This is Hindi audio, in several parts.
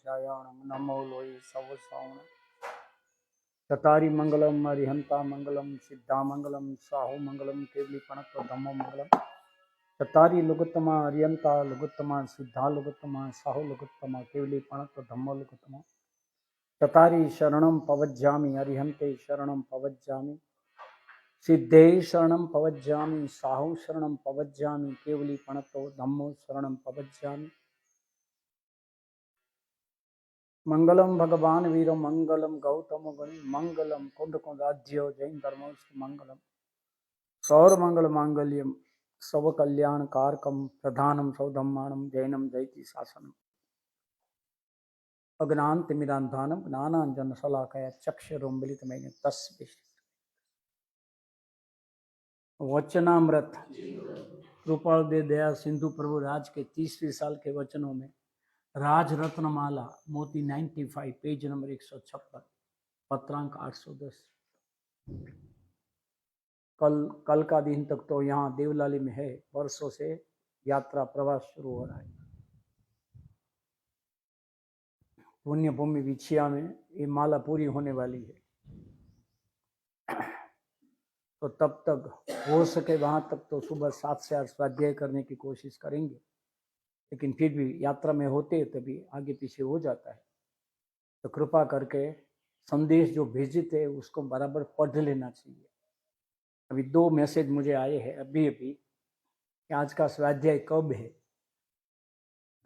नारायणाय नमो लोई सब सावण चतारी मंगलम अरिहंता मंगलम सिद्धा मंगलम साहु मंगलम केवली पणत्व धम्मो मंगलम चतारी लुगुत्तमा अरियंता लुगुत्तमा सिद्धा लुगुत्तमा साहु लुगुत्तमा केवली पणत्व धम्मो लुगुत्तमा चतारी शरणम पवज्जामि अरिहंते शरणम पवज्जामि सिद्धे शरणम पवज्जामि साहु शरणम पवज्जामि केवली पणत्व धम्मो शरणम पवज्जामि मंगलम भगवान वीर मंगलम गौतम गणि मंगलम कुंड राज्य जैन धर्मस्तु मंगलम सौर मंगल मांगल्यम सब कल्याण कारकम प्रधानम सौधम्मानम जैनम जयति शासनम अज्ञानतिमिरान्धानम ज्ञानांजन शलाकया चक्षुरुन्मीलितमेन तस्मै वचनामृत कृपाल दे दया सिंधु प्रभु राज के 30वीं साल के वचनों में राज रत्नमाला मोती 95 पेज नंबर 156 पत्रांक 810। कल का दिन तक तो यहाँ देवलाली में है, वर्षों से यात्रा प्रवास शुरू हो रहा है। पुण्य भूमि विछिया में ये माला पूरी होने वाली है, तो तब तक हो सके वहां तक तो सुबह 7 से 8 स्वाध्याय करने की कोशिश करेंगे, लेकिन फिर भी यात्रा में होते तभी आगे पीछे हो जाता है। तो कृपा करके संदेश जो भेजे थे उसको बराबर पढ़ लेना चाहिए। अभी 2 मैसेज मुझे आए हैं अभी कि आज का स्वाध्याय कब है।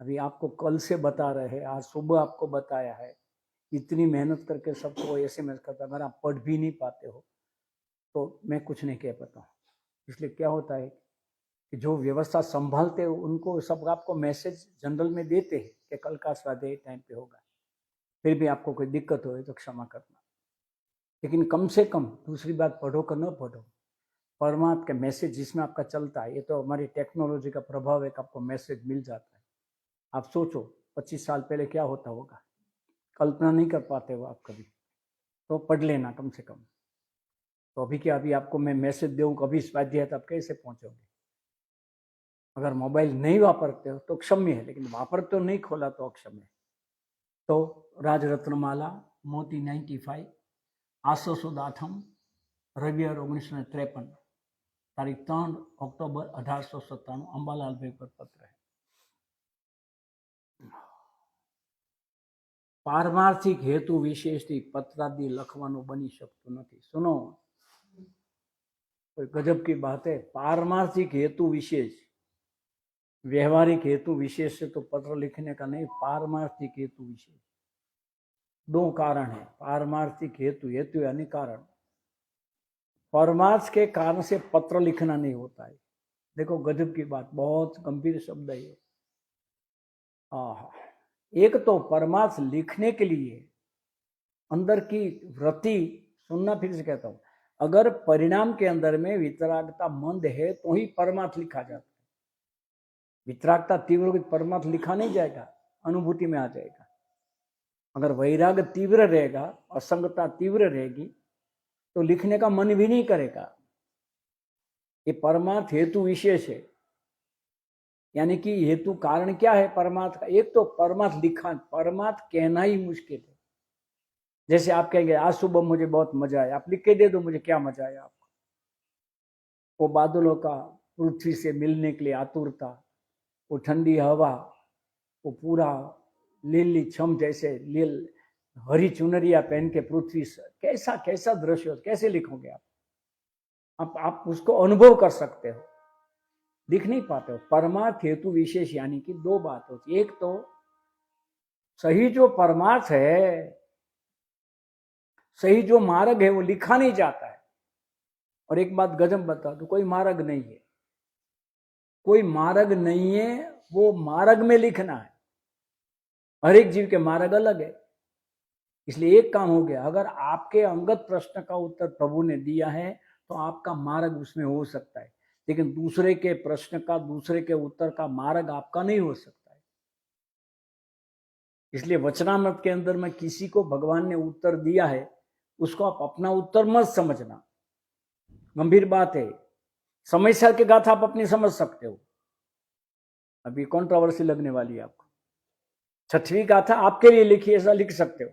अभी आपको कल से बता रहे हैं, आज सुबह आपको बताया है। इतनी मेहनत करके सबको SMS करता, अगर आप पढ़ भी नहीं पाते हो तो मैं कुछ नहीं कह पाता हूँ। इसलिए क्या होता है कि जो व्यवस्था संभालते हो उनको सब आपको मैसेज जनरल में देते हैं कि कल का स्वाध्याय टाइम पे होगा। फिर भी आपको कोई दिक्कत हो तो क्षमा करना, लेकिन कम से कम दूसरी बात पढ़ो कि न पढ़ो, परमात्मा के मैसेज जिसमें आपका चलता है। ये तो हमारी टेक्नोलॉजी का प्रभाव है कि आपको मैसेज मिल जाता है। आप सोचो 25 साल पहले क्या होता होगा, कल्पना नहीं कर पाते हो आप कभी, तो पढ़ लेना कम से कम। तो अभी क्या, अभी आपको मैं मैसेज दूँ कभी स्वाध्याय तो आप कैसे पहुंचोगे। अगर मोबाइल नहीं वापरते हो तो क्षम्य है, लेकिन वापरते हो नहीं खोला तो अक्षम्य है। तो राजरत्नमाला मोती 95 आसो सुद आठम रविवार 1953 तारीख 3 ऑक्टोबर 1897 अंबालाल भाई पर पत्र है। पारमार्थिक हेतु विशेषથી पत्रादि લખવાનું બની શકતું નથી। सुनो, कोई गजब की बात है। पारमार्थिक हेतु विशेष, व्यवहारिक हेतु विशेष से तो पत्र लिखने का नहीं, पारमार्थिक हेतु विशेष। 2 कारण है। पारमार्थिक हेतु, हेतु यानी कारण। परमार्थ के कारण से पत्र लिखना नहीं होता है। देखो गजब की बात, बहुत गंभीर शब्द है ये। एक तो परमार्थ लिखने के लिए अंदर की वृत्ति, सुनना फिर से कहता हूं, अगर परिणाम के अंदर में वितरागता मंद है तो ही परमार्थ लिखा जाता है। वितरागता तीव्र होगी, परमार्थ लिखा नहीं जाएगा, अनुभूति में आ जाएगा। अगर वैराग तीव्र रहेगा, असंगता तीव्र रहेगी, तो लिखने का मन भी नहीं करेगा। ये परमार्थ हेतु विशेष है। यानी कि हेतु कारण क्या है परमार्थ का? एक तो परमार्थ लिखा, परमार्थ कहना ही मुश्किल है। जैसे आप कहेंगे आज सुबह मुझे बहुत मजा आया, आप लिख के दे दो मुझे क्या मजा आया आपको। वो बादलों का पृथ्वी से मिलने के लिए आतुरता, वो ठंडी हवा, वो पूरा लीली छम जैसे हरी चुनरिया पहन के पृथ्वी से, कैसा कैसा दृश्य, कैसे लिखोगे आप उसको अनुभव कर सकते हो, दिख नहीं पाते हो। परमार्थ हेतु विशेष यानी कि 2 बात होती है। एक तो सही जो परमार्थ है, सही जो मार्ग है वो लिखा नहीं जाता है। और एक बात गजब बता दो, कोई मार्ग नहीं है, कोई मार्ग नहीं है, वो मार्ग में लिखना है। हर एक जीव के मार्ग अलग है। इसलिए एक काम हो गया, अगर आपके अंगत प्रश्न का उत्तर प्रभु ने दिया है तो आपका मार्ग उसमें हो सकता है, लेकिन दूसरे के प्रश्न का, दूसरे के उत्तर का मार्ग आपका नहीं हो सकता है। इसलिए वचनामृत के अंदर में किसी को भगवान ने उत्तर दिया है, उसको आप अपना उत्तर मत समझना, गंभीर बात है। समस्या के गाथा आप अपनी समझ सकते हो, अभी कंट्रोवर्सी लगने वाली है आपको। 6वीं गाथा आपके लिए लिखी, ऐसा लिख सकते हो,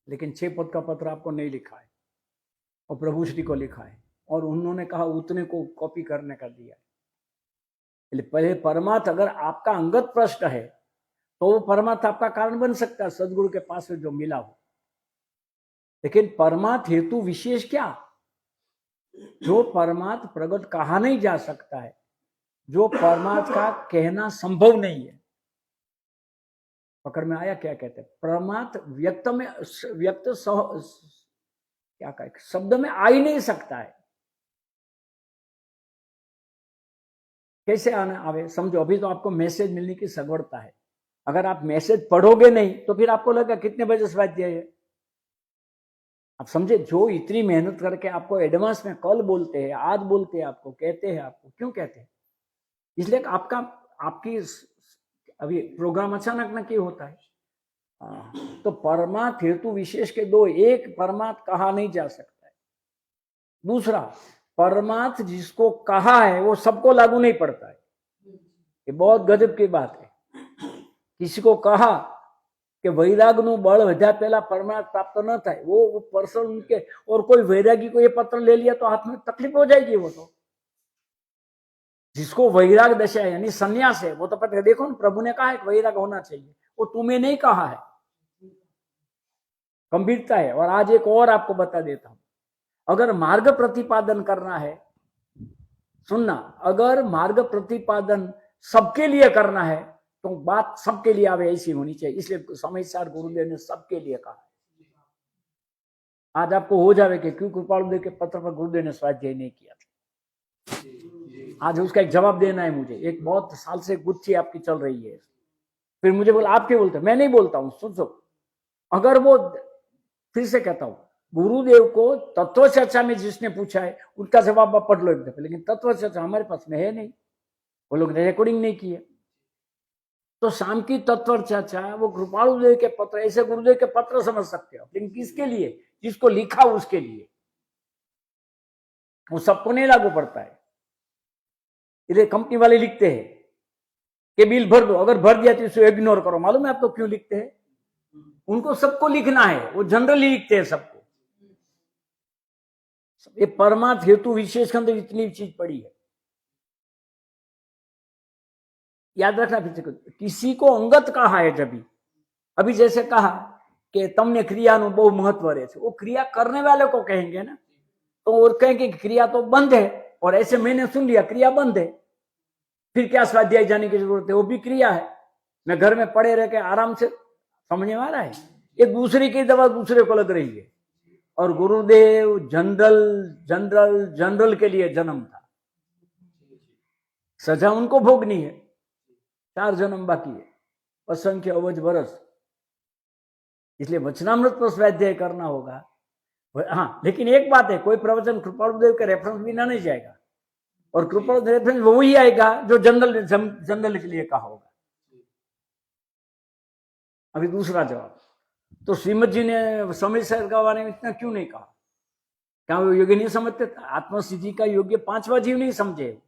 लेकिन 6 पद का पत्र आपको नहीं लिखा है और प्रभु श्री को लिखा है, और उन्होंने कहा उतने को कॉपी करने का दिया है। पहले परमार्थ अगर आपका अंगत प्रश्न है तो वो परमार्थ आपका कारण बन सकता है सदगुरु के पास से जो मिला हो, लेकिन परमार्थ हेतु विशेष क्या, जो परमार्थ प्रगट कहा नहीं जा सकता है, जो परमार्थ का कहना संभव नहीं है। पकड़ में आया क्या कहते हैं? परमार्थ व्यक्त क्या कहे, शब्द में आ ही नहीं सकता है। कैसे आना आवे समझो। अभी तो आपको मैसेज मिलने की सगवड़ता है, अगर आप मैसेज पढ़ोगे नहीं तो फिर आपको लगेगा कितने बजे स्वाध्याय है। आप समझे, जो इतनी मेहनत करके आपको एडवांस में कल बोलते हैं, आज बोलते हैं, आपको कहते हैं, आपको क्यों कहते हैं? इसलिए आपकी अभी प्रोग्राम अचानक न क्यों होता है। तो परमार्थ हेतु विशेष के दो, एक परमार्थ कहा नहीं जा सकता है, दूसरा परमार्थ जिसको कहा है वो सबको लागू नहीं पड़ता है। ये बहुत गजब की बात है। किसी को कहा कि वैरागनु बळ વધ્યા પહેલા परमार्थ प्राप्त न થાય, वो पर्सन उनके, और कोई वैरागी को ये पत्र ले लिया तो हाथ में तकलीफ हो जाएगी। वो तो जिसको वैराग दशा है यानी संन्यास है, वो तो पत्र देखो ना, प्रभु ने कहा है कि वैराग होना चाहिए, वो तुम्हें नहीं कहा है, गंभीरता है। और आज एक और आपको बता देता हूं, अगर मार्ग प्रतिपादन करना है, सुनना, अगर मार्ग प्रतिपादन सबके लिए करना है तो बात सबके लिए आवे ऐसी होनी चाहिए। इसलिए समयसार गुरुदेव ने सबके लिए कहा। आज आपको हो जावे कि क्यों कृपालुदेव के पत्र पर गुरुदेव ने स्वाध्याय नहीं किया था। आज उसका एक जवाब देना है मुझे। एक बहुत साल से गुत्थी आपकी चल रही है, फिर मुझे बोला आप क्यों बोलते? मैं नहीं बोलता हूं, सुनो। अगर वो, फिर से कहता हूं, गुरुदेव को तत्व चर्चा में जिसने पूछा है उनका जवाब आप पढ़ लो एक दफे, लेकिन तत्व चर्चा हमारे पास में है नहीं, वो लोग ने रिकॉर्डिंग नहीं की है। तो शाम की तत्व चर्चा वो कृपालुदेव के पत्र, ऐसे गुरुदेव के पत्र समझ सकते हो, लेकिन किसके लिए? जिसको लिखा उसके लिए, वो सबको नहीं लागू पड़ता है। इसलिए कंपनी वाले लिखते हैं कि बिल भर दो, अगर भर दिया तो इसे इग्नोर करो। मालूम है आपको क्यों लिखते हैं? उनको सबको लिखना है, वो जनरली लिखते हैं सबको। ये परमार्थ हेतु विशेष के अंदर इतनी चीज पड़ी है, याद रखना। फिर किसी को अंगत कहा है जब भी, अभी जैसे कहा कि तमने क्रिया नु बहु महत्व रहे, वो क्रिया करने वाले को कहेंगे ना, तो और कहेंगे कि क्रिया तो बंद है, और ऐसे मैंने सुन लिया क्रिया बंद है, फिर क्या स्वाध्याय जाने की जरूरत है? वो भी क्रिया है। मैं घर में पड़े रह के आराम से, समझने आ रहा है, एक दूसरे की दवा दूसरे को लग रही है। और गुरुदेव जनरल जनरल जनरल के लिए जन्म था, सजा उनको भोगनी है, 4 जन्म बाकी है, असंख्य अवज बरस। इसलिए वचनामृत पर स्वाध्याय करना होगा। हाँ, लेकिन एक बात है, कोई प्रवचन कृपालुदेव के रेफरेंस बिना नहीं जाएगा, और कृपालुदेव रेफरेंस वो ही आएगा जो जनरल के लिए कहा होगा। अभी दूसरा जवाब, तो श्रीमद जी ने समय सर का बारे में इतना क्यों नहीं कहा? क्या वो योग्य नहीं समझते? आत्मसिद्धि का योग्य 5वां जीव नहीं समझे।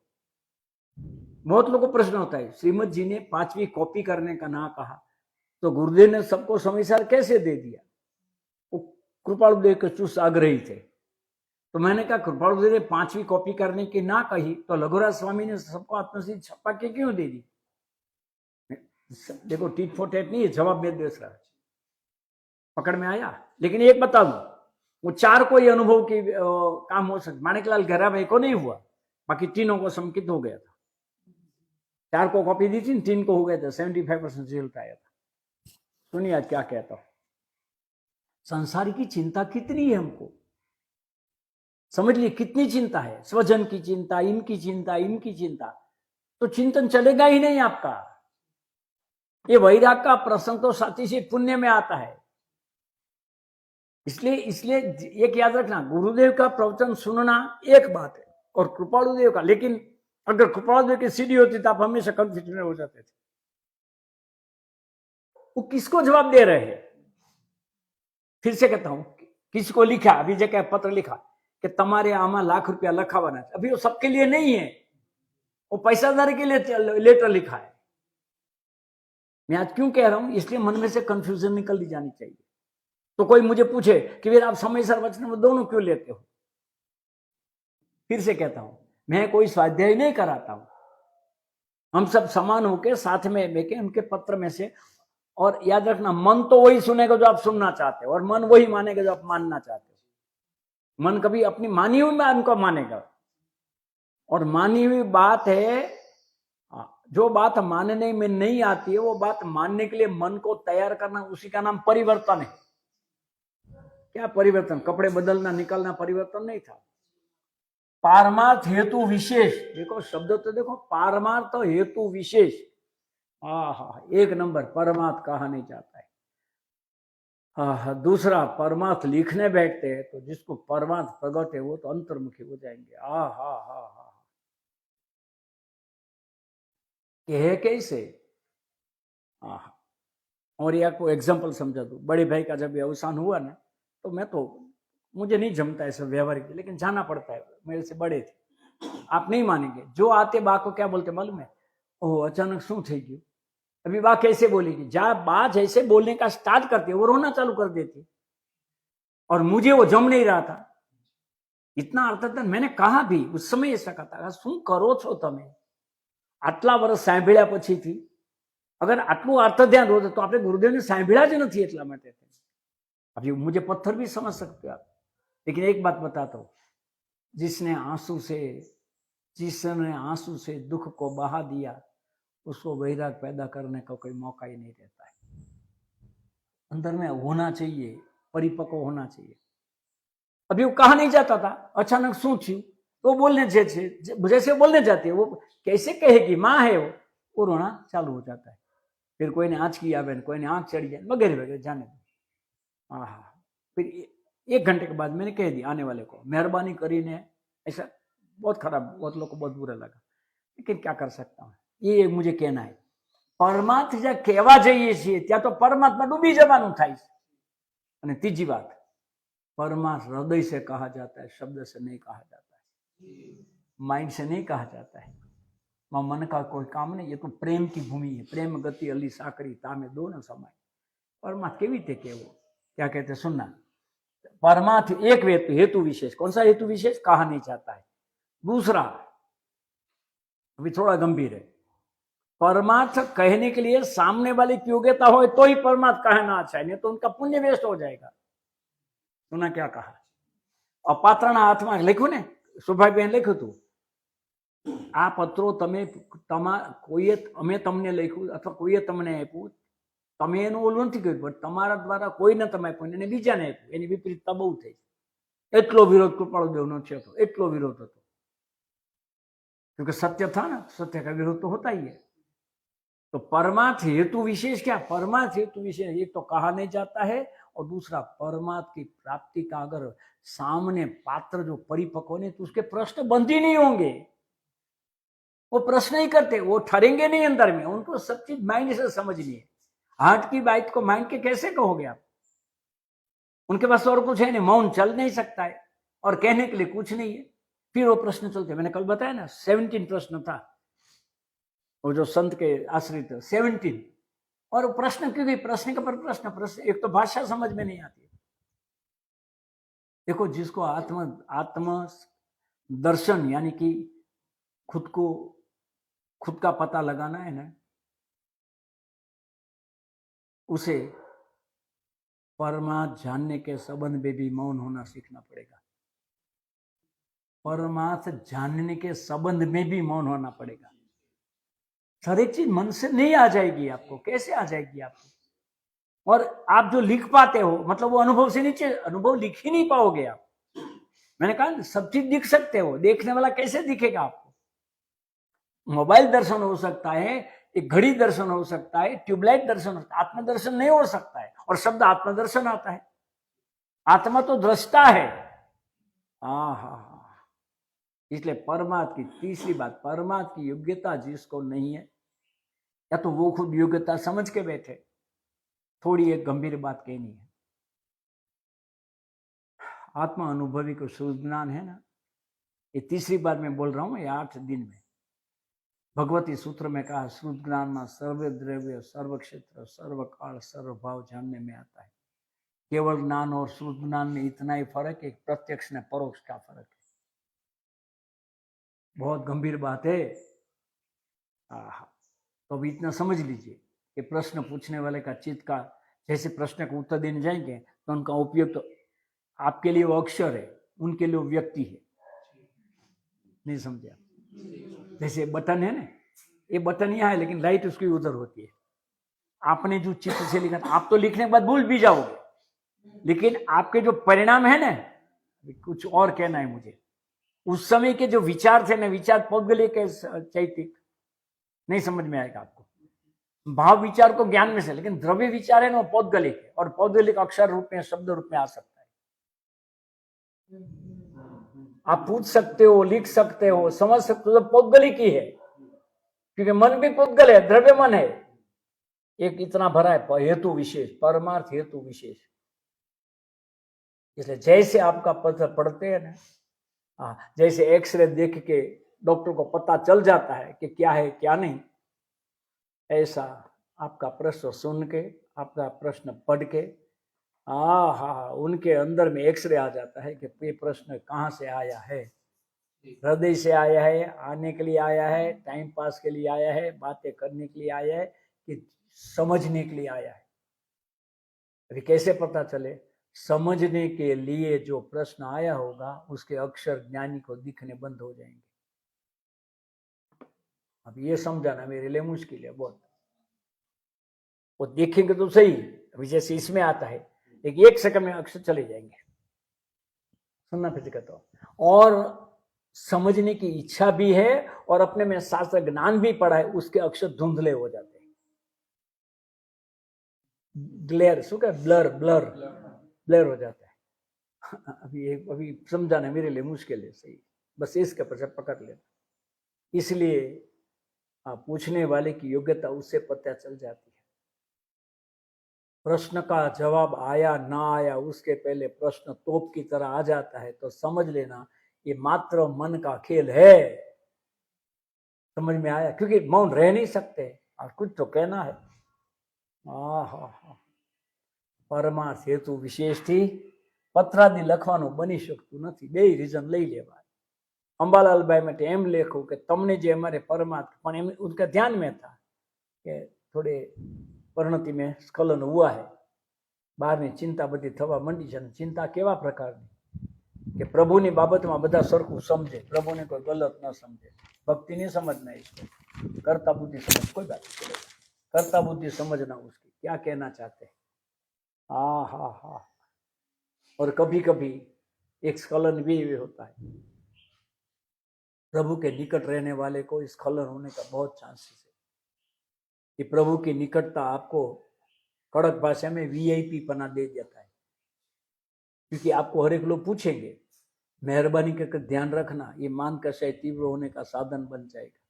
बहुत लोगों को प्रश्न होता है, श्रीमद जी ने 5वीं कॉपी करने का ना कहा तो गुरुदेव ने सबको समयसार कैसे दे दिया? वो कृपालुदेव के चुस्त आग्रही थे। तो मैंने कहा कृपालुदेव ने 5वीं कॉपी करने की ना कही तो लघुराज स्वामी ने सबको आत्मसिद्धि छपा के क्यों दे दी? देखो, टीट फॉर टैट नहीं है, जवाब में दे रहा। पकड़ में आया। लेकिन एक बता दूं, वो 4 को ये अनुभव की काम हो सकता, माणिकलाल घेरा भाई को नहीं हुआ, बाकी तीनों को संकित हो गया था। 4 को कॉपी दी थी, 3 को हो गया था, 75% रिजल्ट आया था। सुनिए आज क्या कहता हूं। संसार की चिंता कितनी है हमको, समझ लिए कितनी चिंता है, स्वजन की चिंता, इनकी चिंता, इनकी चिंता, तो चिंतन चलेगा ही नहीं आपका। ये वैराग का प्रसंग तो साथी से पुण्य में आता है। इसलिए एक याद रखना, गुरुदेव का प्रवचन सुनना एक बात है, और कृपालुदेव का, लेकिन अगर कृपालुदेव की सीढ़ी होती तो आप हमेशा कंफ्यूज में हो जाते थे। वो किसको जवाब दे रहे हैं? फिर से कहता हूं, किसी को लिखा, अभी जगह पत्र लिखा कि तमारे आमा लाख रुपया लखावाना, अभी वो सबके लिए नहीं है, वो पैसादारी के लिए लेटर लिखा है। मैं आज क्यों कह रहा हूं, इसलिए मन में से कंफ्यूजन निकल दी जानी चाहिए। तो कोई मुझे पूछे कि फिर आप समयसर वचन में दोनों क्यों लेते हो, फिर से कहता हूं, मैं कोई स्वाध्याय नहीं कराता हूं, हम सब समान होकर साथ में लेके उनके पत्र में से, और याद रखना मन तो वही सुनेगा जो आप सुनना चाहते हो, और मन वही मानेगा जो आप मानना चाहते हो। मन कभी अपनी मानी हुई बात को मानेगा, और मानी हुई बात है, जो बात मानने में नहीं आती है वो बात मानने के लिए मन को तैयार करना, उसी का नाम परिवर्तन है। क्या परिवर्तन? कपड़े बदलना निकलना परिवर्तन नहीं था। पारमार्थ हेतु विशेष, देखो शब्द तो देखो, पारमार्थ हेतु विशेष, एक नंबर परमार्थ कहा नहीं जाता है। दूसरा, परमार्थ लिखने बैठते हैं तो जिसको परमार्थ प्रगट है वो तो अंतर्मुखी हो जाएंगे। कहे कैसे? और ये आपको एग्जाम्पल समझा दूं, बड़े भाई का जब अवसान हुआ ना, तो मैं तो, मुझे नहीं जमता ऐसा व्यवहारिक, लेकिन जाना पड़ता है, मेरे से बड़े थे। आप नहीं मानेंगे, जो आते बा को क्या बोलते मालूम है? ओह अचानक शू થઈ ગયું, अभी बा कैसे बोलेगी? जा बा जैसे बोलने का स्टार्ट करती है वो रोना चालू कर देती, और मुझे वो जम नहीं रहा था, इतना अर्थात मैंने कहा भी उस समय ऐसा कहा, शू करो છો તમે? આટલા વર્ષ સાંભળ્યા પછીથી अगर આટલું अर्थ ध्यान हो तो આપણે ગુરુદેવને સાંભળ્યા જ નથી, એટલા માટે। अभी मुझे पत्थर भी समझ सकते हो आप, लेकिन एक बात बताता हूं, जिसने आंसू से दुख को बहा दिया उसको वैराग पैदा करने का कोई मौका ही नहीं रहता है। अंदर में होना चाहिए, परिपक्व होना चाहिए। अभी वो कहा नहीं जाता था, अचानक शू थी तो बोलने जैसे बोलने जाती है, वो कैसे कहेगी, माँ है वो रोना चालू हो जाता है। फिर कोई ने आँच किया बहन, कोई ने आँख चढ़ी जाए, वगैरह वगैरह, जाने दो। फिर 1 घंटे के बाद मैंने कह दिया आने वाले को, मेहरबानी करीने, ऐसा बहुत खराब, बहुत लोग को बहुत बुरा लगा, लेकिन क्या कर सकता हूँ, ये मुझे कहना है। परमात्मा ज्યાં કહેવા જઈએ છીએ ત્યાં તો પરમાત્મા ડૂબી જવાનું થાય છે। અને ત્રીજી વાત, परमार्थ हृदय से कहा जाता है, शब्द से नहीं कहा जाता है, माइंड से नहीं कहा जाता है। मन का कोई काम नहीं, ये तो प्रेम की भूमि है। प्रेम गति अली साकरी तामे दोनों समय। परमार्थ केवी रीते कहेवो, क्या कहते सुनना, परमार्थ एक हेतु विशेष, कौन सा हेतु विशेष? कहा नहीं जाता है। दूसरा अभी थोड़ा गंभीर है, परमार्थ कहने के लिए सामने वाली की योग्यता हो तो ही परमार्थ कहना अच्छा है, नहीं तो उनका पुण्य वेस्ट हो जाएगा। सुना क्या कहा? अपात्रणा हाथ में लिखू ने, सुभाईबेन लिख्યું હતું, આ પત્રો તમે કોઈએ અમે તમને લખ્યું અથવા કોઈએ તમને આપ્યું, તમે એનું ઓલું નથી કર્યું, પણ તમારા દ્વારા કોઈને તમે આપ્યું અને બીજાને આપ્યું, એની વિપરીતતા બહુ થઈ। એટલો વિરોધ કૃપાળુદેવનો છે, એટલો વિરોધ હતો, क्योंकि सत्य था ना, सत्य का विरोध तो होता ही है। तो परमार्थ हेतु विशेष क्या? परमार्थ हेतु विशेष एक तो कहा नहीं जाता है, और दूसरा परमार्थ की प्राप्ति का अगर सामने पात्र जो परिपक्व नहीं तो उसके प्रश्न बंद ही नहीं होंगे, वो प्रश्न ही करते, वो ठहरेंगे नहीं अंदर में, उनको सब चीज माइंड से समझनी है। हार्ट की बात को माइंड के कैसे कहोगे आप? उनके पास और कुछ है नहीं, मौन चल नहीं सकता है, और कहने के लिए कुछ नहीं है। फिर वो प्रश्न चलते, मैंने कल बताया ना 17 प्रश्न था, वो जो संत के आश्रित 17, और प्रश्न क्योंकि प्रश्न के पर प्रश्न, एक तो भाषा समझ में नहीं आती। देखो जिसको आत्म दर्शन यानी कि खुद का पता लगाना है ना, उसे परमार्थ जानने के संबंध में भी मौन होना सीखना पड़ेगा। परमार्थ जानने के संबंध में भी मौन होना पड़ेगा। हर एक चीज मन से नहीं आ जाएगी आपको, कैसे आ जाएगी आपको? और आप जो लिख पाते हो, मतलब वो अनुभव से नीचे, अनुभव लिख ही नहीं पाओगे आप। मैंने कहा सब चीज दिख सकते हो, देखने वाला कैसे दिखेगा आपको? मोबाइल दर्शन हो सकता है, एक घड़ी दर्शन हो सकता है, ट्यूबलाइट दर्शन हो सकता है, आत्मदर्शन नहीं हो सकता है। और शब्द आत्मदर्शन आता है, आत्मा तो दृष्टा है। इसलिए परमार्थ की तीसरी बात, परमार्थ की योग्यता जिसको नहीं है, या तो वो खुद योग्यता समझ के बैठे। थोड़ी एक गंभीर बात कहनी है, आत्मा अनुभवी को शुद्ध ज्ञान है ना, ये तीसरी बार मैं बोल रहा हूं, ये 8 दिन में भगवती सूत्र में कहा, श्रुत ज्ञान में सर्व द्रव्य सर्व क्षेत्र सर्व काल सर्व भाव जानने में आता है। केवल ज्ञान और श्रुत ज्ञान में इतना ही फर्क है, प्रत्यक्ष ने परोक्ष का फर्क है। बहुत गंभीर बात है। तो अभी इतना समझ लीजिए कि प्रश्न पूछने वाले का चित्त का, जैसे प्रश्न को उत्तर देने जाएंगे तो उनका उपयोग तो आपके लिए वो अक्षर है, उनके लिए वो व्यक्ति है। नहीं समझे आप? जैसे बटन है ना, ये बटन यहाँ है लेकिन लाइट उसकी उधर होती है। आपने जो चित्र से लिखा, आप तो लिखने के बाद भूल भी जाओगे, लेकिन आपके जो परिणाम है ना, कुछ और कहना है मुझे, उस समय के जो विचार थे ना, विचार पौद्गलिक है चैतिक, नहीं समझ में आएगा आपको। भाव विचार तो ज्ञान में से, लेकिन द्रव्य विचार है ना वो पौद्गलिक है, और पौद्गलिक अक्षर रूप में शब्द रूप में आ सकता है। आप पूछ सकते हो, लिख सकते हो, समझ सकते हो, तो पौद्गलिक ही है, क्योंकि मन भी पौद्गल है, द्रव्य मन है। एक इतना भरा है हेतु विशेष, परमार्थ हेतु विशेष। इसलिए जैसे आपका पत्र पढ़ते हैं ना, जैसे एक्सरे देख के डॉक्टर को पता चल जाता है कि क्या है क्या नहीं, ऐसा आपका प्रश्न सुन के, आपका प्रश्न पढ़ के, उनके अंदर में एक्सरे आ जाता है कि ये प्रश्न कहाँ से आया है। हृदय से आया है, आने के लिए आया है, टाइम पास के लिए आया है, बातें करने के लिए आया है, कि समझने के लिए आया है। अभी कैसे पता चले? समझने के लिए जो प्रश्न आया होगा उसके अक्षर ज्ञानी को दिखने बंद हो जाएंगे। अब ये समझाना मेरे लिए मुश्किल है बहुत। वो देखेंगे तो सही, अभी जैसे इसमें आता है, एक सेकंड में अक्षर चले जाएंगे। सुनना फिर कहता हूं, और समझने की इच्छा भी है और अपने में शास्त्र ज्ञान भी पढ़ा है, उसके अक्षर धुंधले हो जाते हैं। ग्लेयर, शू क्या, ब्लर ब्लर ब्लर हो जाता है। अभी समझाना मेरे लिए मुश्किल है, सही, बस इसके पर पकड़ लेना। इसलिए पूछने वाले की योग्यता उससे पता चल जाती है। प्रश्न का जवाब आया ना आया उसके पहले प्रश्न तोप की तरह आ जाता है, तो समझ लेना ये मात्र मन का खेल है। समझ में आया? क्योंकि मौन रह नहीं सकते और कुछ तो कहना है। परमार्थ हेतु विशेष थी, पत्रादि लखવાનું બની શકતું નથી, બે રીઝન લઈ લેવા। અંબાલાલભાઈ માટે એમ લેખો કે તમને જે અમારે परमार्थ, પણ એમ उनका ध्यान में था कि थोड़े परिणति में स्खलन हुआ है, બહારની चिंता बधी થવા માંડી છે। चिंता કેવા પ્રકારની કે પ્રભુની બાબતમાં બધા સરખું સમજે, પ્રભુને કોઈ ગલત ન સમજે। भक्ति नहीं समझना इसको, कर्ता बुद्धि समझ, कोई बात नहीं, कर्ता बुद्धि समझना उसकी क्या कहना चाहते हैं। और कभी कभी एक स्खलन भी होता है, प्रभु के निकट रहने वाले को स्खलन होने का बहुत चांसेस है कि प्रभु की निकटता आपको कड़क भाषा में वीआईपी पना दे देता है। क्योंकि आपको हर एक लोग पूछेंगे, मेहरबानी करके ध्यान रखना, ये मान कर शायद तीव्र होने का साधन बन जाएगा।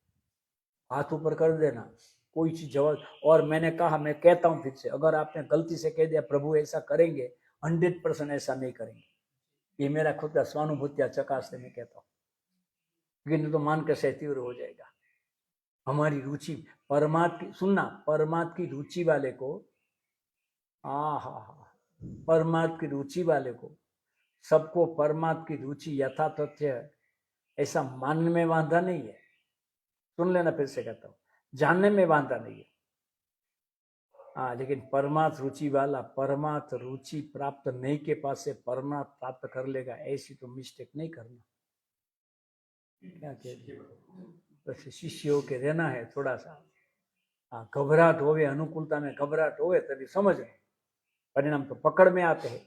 हाथ ऊपर कर देना, कोई चीज जवाब। और मैंने कहा, मैं कहता हूं फिर से, अगर आपने गलती से कह दिया प्रभु ऐसा करेंगे, 100% ऐसा नहीं करेंगे। ये मेरा खुद का स्वानुभूतिया चकास से मैं कहता हूँ, लेकिन तो मान कर शायद तीव्र हो जाएगा। हमारी रुचि परमात्मा की, सुनना, परमात्मा की रुचि वाले को, परमात्मा की रुचि वाले को, सबको परमात्मा की रुचि यथा तथ्य ऐसा मानने में वांधा नहीं है। सुन लेना, फिर से कहता हूं, जानने में वांधा नहीं है। लेकिन परमार्थ रुचि वाला परमार्थ रुचि प्राप्त नहीं के पास से परमार्थ प्राप्त कर लेगा, ऐसी तो मिस्टेक नहीं करना। क्या कहते, बस शिष्यों के रहना है थोड़ा सा, घबराहट होवे, अनुकूलता में घबराहट होवे तभी समझ में, परिणाम तो पकड़ में आते हैं,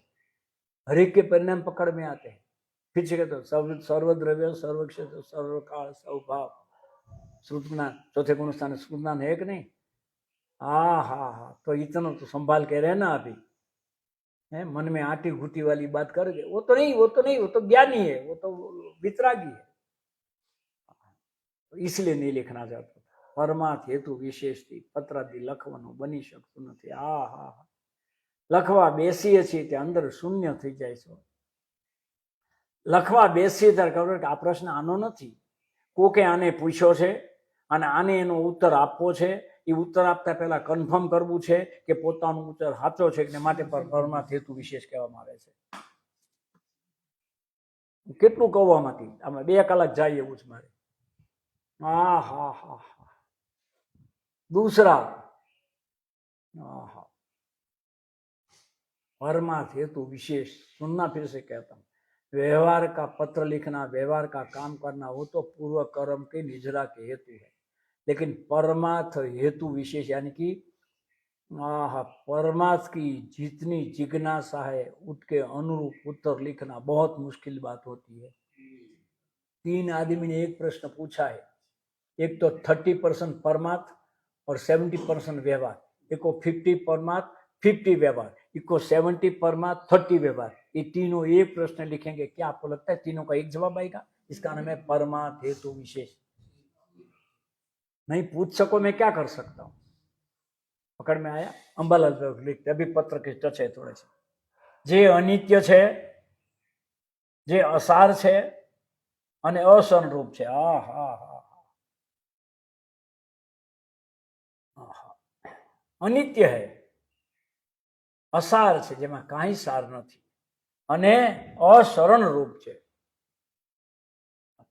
हरेक के परिणाम पकड़ में आते हैं। फिर से कहते हो, सर्वद्रव्य सर्वक्षेत्र सर्वकाल सर्वभाव श्रुत ज्ञान, चौथे गुण स्थान श्रुत ज्ञान है कि नहीं? तो इतना तो संभाल के रहना। अभी है मन में आटी घूटी वाली बात करोगे, वो तो नहीं, वो तो ज्ञानी है, वो तो वितरागी है, तो इसलिए नहीं लिखना चाहता। परमार्थ हेतु विशेष थी, पत्रादि લખવાનું બની શકતું નથી। લખવા બેસીએ છીએ તે અંદર શૂન્ય થઈ જાય છે। લખવા બેસીએ ત્યારે ખબર કે આ પ્રશ્ન આનો નથી, કોકે આને પૂછ્યો છે, અને આને એનો ઉત્તર આપવો છે. એ ઉત્તર આપતા પહેલા કન્ફર્મ કરવું છે કે પોતાનો ઉત્તર સાચો છે કે માટે પરમાર્થ હેતુ વિશેષ કહેવામાં આવે છે. કેટલું કહેવામાંથી આમાં 2 કલાક જાય એવું છે મારે. હા હા હા હા. दूसरा, परमार्थ हेतु विशेष सुनना फिर से कहता हूं, व्यवहार का पत्र लिखना, व्यवहार का काम करना वो तो पूर्व कर्म के निजरा के हेतु है, लेकिन परमार्थ हेतु विशेष यानी कि परमार्थ की जितनी जिज्ञासा है उसके अनुरूप उत्तर लिखना बहुत मुश्किल बात होती है. 3 आदमी ने एक प्रश्न पूछा है, एक तो 30% परमार्थ और 70% व्यवहार, एक को 50 परमार्थ 50 व्यवहार, एक को 70 परमार्थ 30 व्यवहार. ये तीनों एक प्रश्न लिखेंगे, क्या आपको लगता है तीनों का एक जवाब आएगा? इसका नाम है परमार्थ हेतु विशेष. नहीं पूछ सको मैं क्या कर सकता हूं? पकड़ में आया? अंबालाल लिखते अभी पत्र के टच है थोड़े से. जे अनित्य है, जे असार है અને અસંરૂપ છે. અનિત્ય હે, અસાર છે જેમાં કાંઈ સાર નથી અને અશરણ રૂપ છે.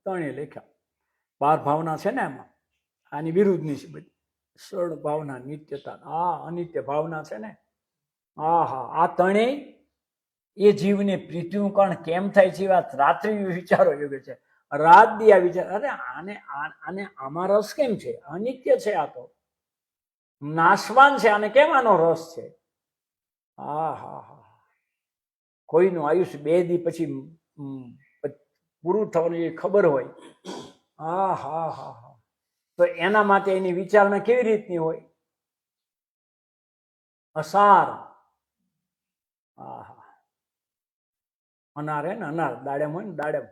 ત્રણે લેખ્યા. 12 ભાવના છે ને એમાં, આની વિરુદ્ધની છે બધી. સળ ભાવના, નિત્યતા, અનિત્ય ભાવના છે ને. આ ત્રણેય એ જીવને પ્રીતિનું કારણ કેમ થાય છે વાત રાત્રિ વિચારો યોગ્ય છે. રાત દિયા વિચાર, અરે આને આમાં રસ કેમ છે? અનિત્ય છે, આ તો નાશવાન છે, આને કેમ આનો રસ છે? કોઈનું આયુષ્ય 2 દી પછી પૂરું થવાનું એ ખબર હોય, તો એના માટે એની વિચારણા કેવી રીતની હોય? અસાર. અનાર હે ને, અનાર દાડમ હોય ને, દાડમ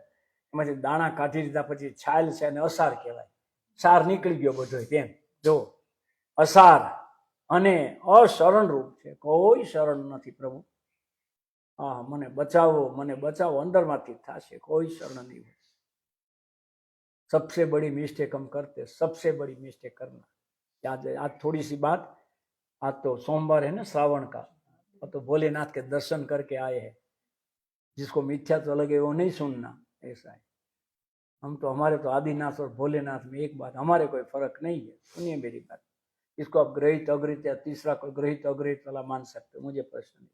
એમાંથી દાણા કાઢી દીધા પછી છાલ છે અને અસાર કહેવાય. સાર નીકળી ગયો બધો. તેમ જો અસાર અને અશરણ રૂપ છે. કોઈ શરણ નથી પ્રભુ. મને બચાવો, મને બચાવો, અંદરમાંથી થશે, કોઈ શરણ નહીં હોય. सबसे बड़ी मिस्टेक हम करते, सबसे बड़ी मिस्टेक करना. आज थोड़ी सी बात, आज तो सोमवार है ना श्रावण का, तो भोलेनाथ के दर्शन करके आए हैं. जिसको मिथ्या तो लगे वो नहीं सुनना, ऐसा है. हम तो हमारे तो आदिनाथ और भोलेनाथ में एक बात, हमारे कोई फर्क नहीं है. सुनिए मेरी बात. इसको आप ग्रहित अग्रहित या तीसरा कोई ग्रहित अग्रहित वाला मान सकते हो, मुझे प्रश्न नहीं.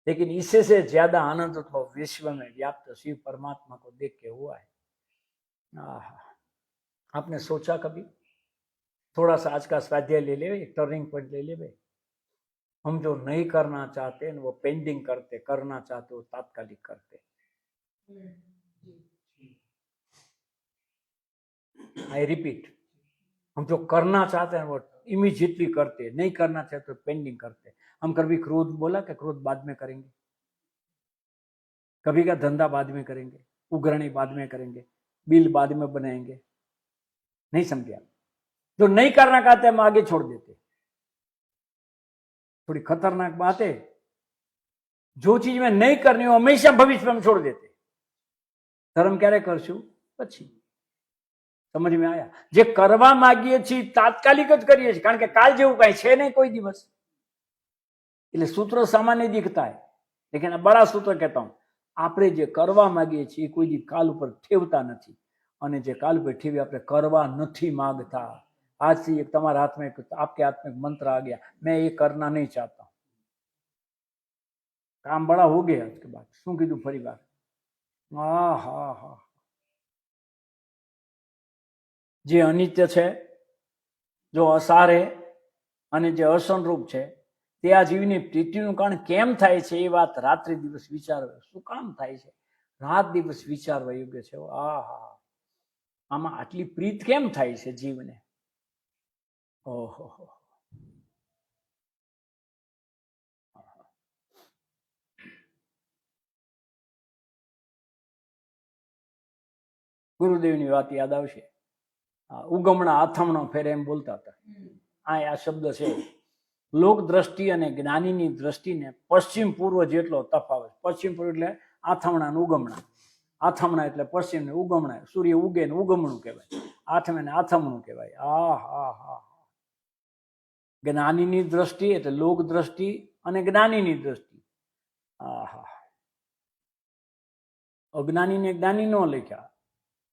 लेकिन इससे से ज्यादा आनंद तो विश्व में व्याप्त शिव परमात्मा को देख के हुआ है. आपने सोचा कभी? थोड़ा सा आज का स्वाध्याय ले ले, एक टर्निंग पॉइंट ले ले भाई. हम जो नहीं करना चाहते वो पेंडिंग करते, करना चाहते वो तात्कालिक करते. आई रिपीट, हम जो करना चाहते हैं वो इमीडिएटली करते, नहीं करना चाहते तो पेंडिंग करते. हम कभी क्रोध बोला कि क्रोध बाद में करेंगे, कभी का धंधा बाद में करेंगे, उग्रणी बाद में करेंगे, बिल बाद में बनाएंगे. नहीं समझे? जो नहीं करना चाहते हम आगे छोड़ देते. थोड़ी खतरनाक बात है. जो चीज में नहीं करनी हो हमेशा भविष्य में हम छोड़ देते. धर्म क्यारे करशु? પછી. समझ में आया? जे करवा मांगीए छी तात्कालिक ज करीए छी, कारण के काल जेवुं काई छे नहीं कोई दिवस. એટલે सूत्र सामान्य दिखता है, लेकिन बड़ा सूत्र कहता हूं, આપણે જે કરવા માંગીએ છીએ કોઈ દી કાલ ઉપર ઠેવતા નથી, અને જે કાલ ઉપર ઠેવી આપણે કરવા નથી માંગતા. આજથી એક તમારા હાથમાં એક आपके हाथ में मंत्र आ गया, मैं ये करना नहीं चाहता. काम बड़ा हो गया उसके बाद શું કીધું ફરી વાર? જે અનિત્ય છે, જો અસાર છે અને જે અસંરૂપ છે, તે આ જીવની પ્રીતિનું કારણ કેમ થાય છે એ વાત રાત્રિ દિવસ વિચારવા. શું કામ થાય છે? રાત દિવસ વિચારવા યોગ્ય છે. આમાં આટલી પ્રીત કેમ થાય છે જીવને? ઓહો. ગુરુદેવની વાત યાદ આવશે. ઉગમણા આથમણો ફેરે એમ બોલતા હતા. આ શબ્દ છે. લોક દ્રષ્ટિ અને જ્ઞાનીની દ્રષ્ટિને પશ્ચિમ પૂર્વ જેટલો તફાવત. પશ્ચિમ પૂર્વ એટલે આથમણા અને ઉગમણા. આથમણા એટલે પશ્ચિમ ને ઉગમણા, સૂર્ય ઉગે ને ઉગમણું કહેવાય, આથમે ને આથમણું કહેવાય. આ હા હા. જ્ઞાનીની દ્રષ્ટિ એટલે લોક દ્રષ્ટિ અને જ્ઞાનીની દ્રષ્ટિ. આહા. અજ્ઞાનીને જ્ઞાની નો લખ્યા,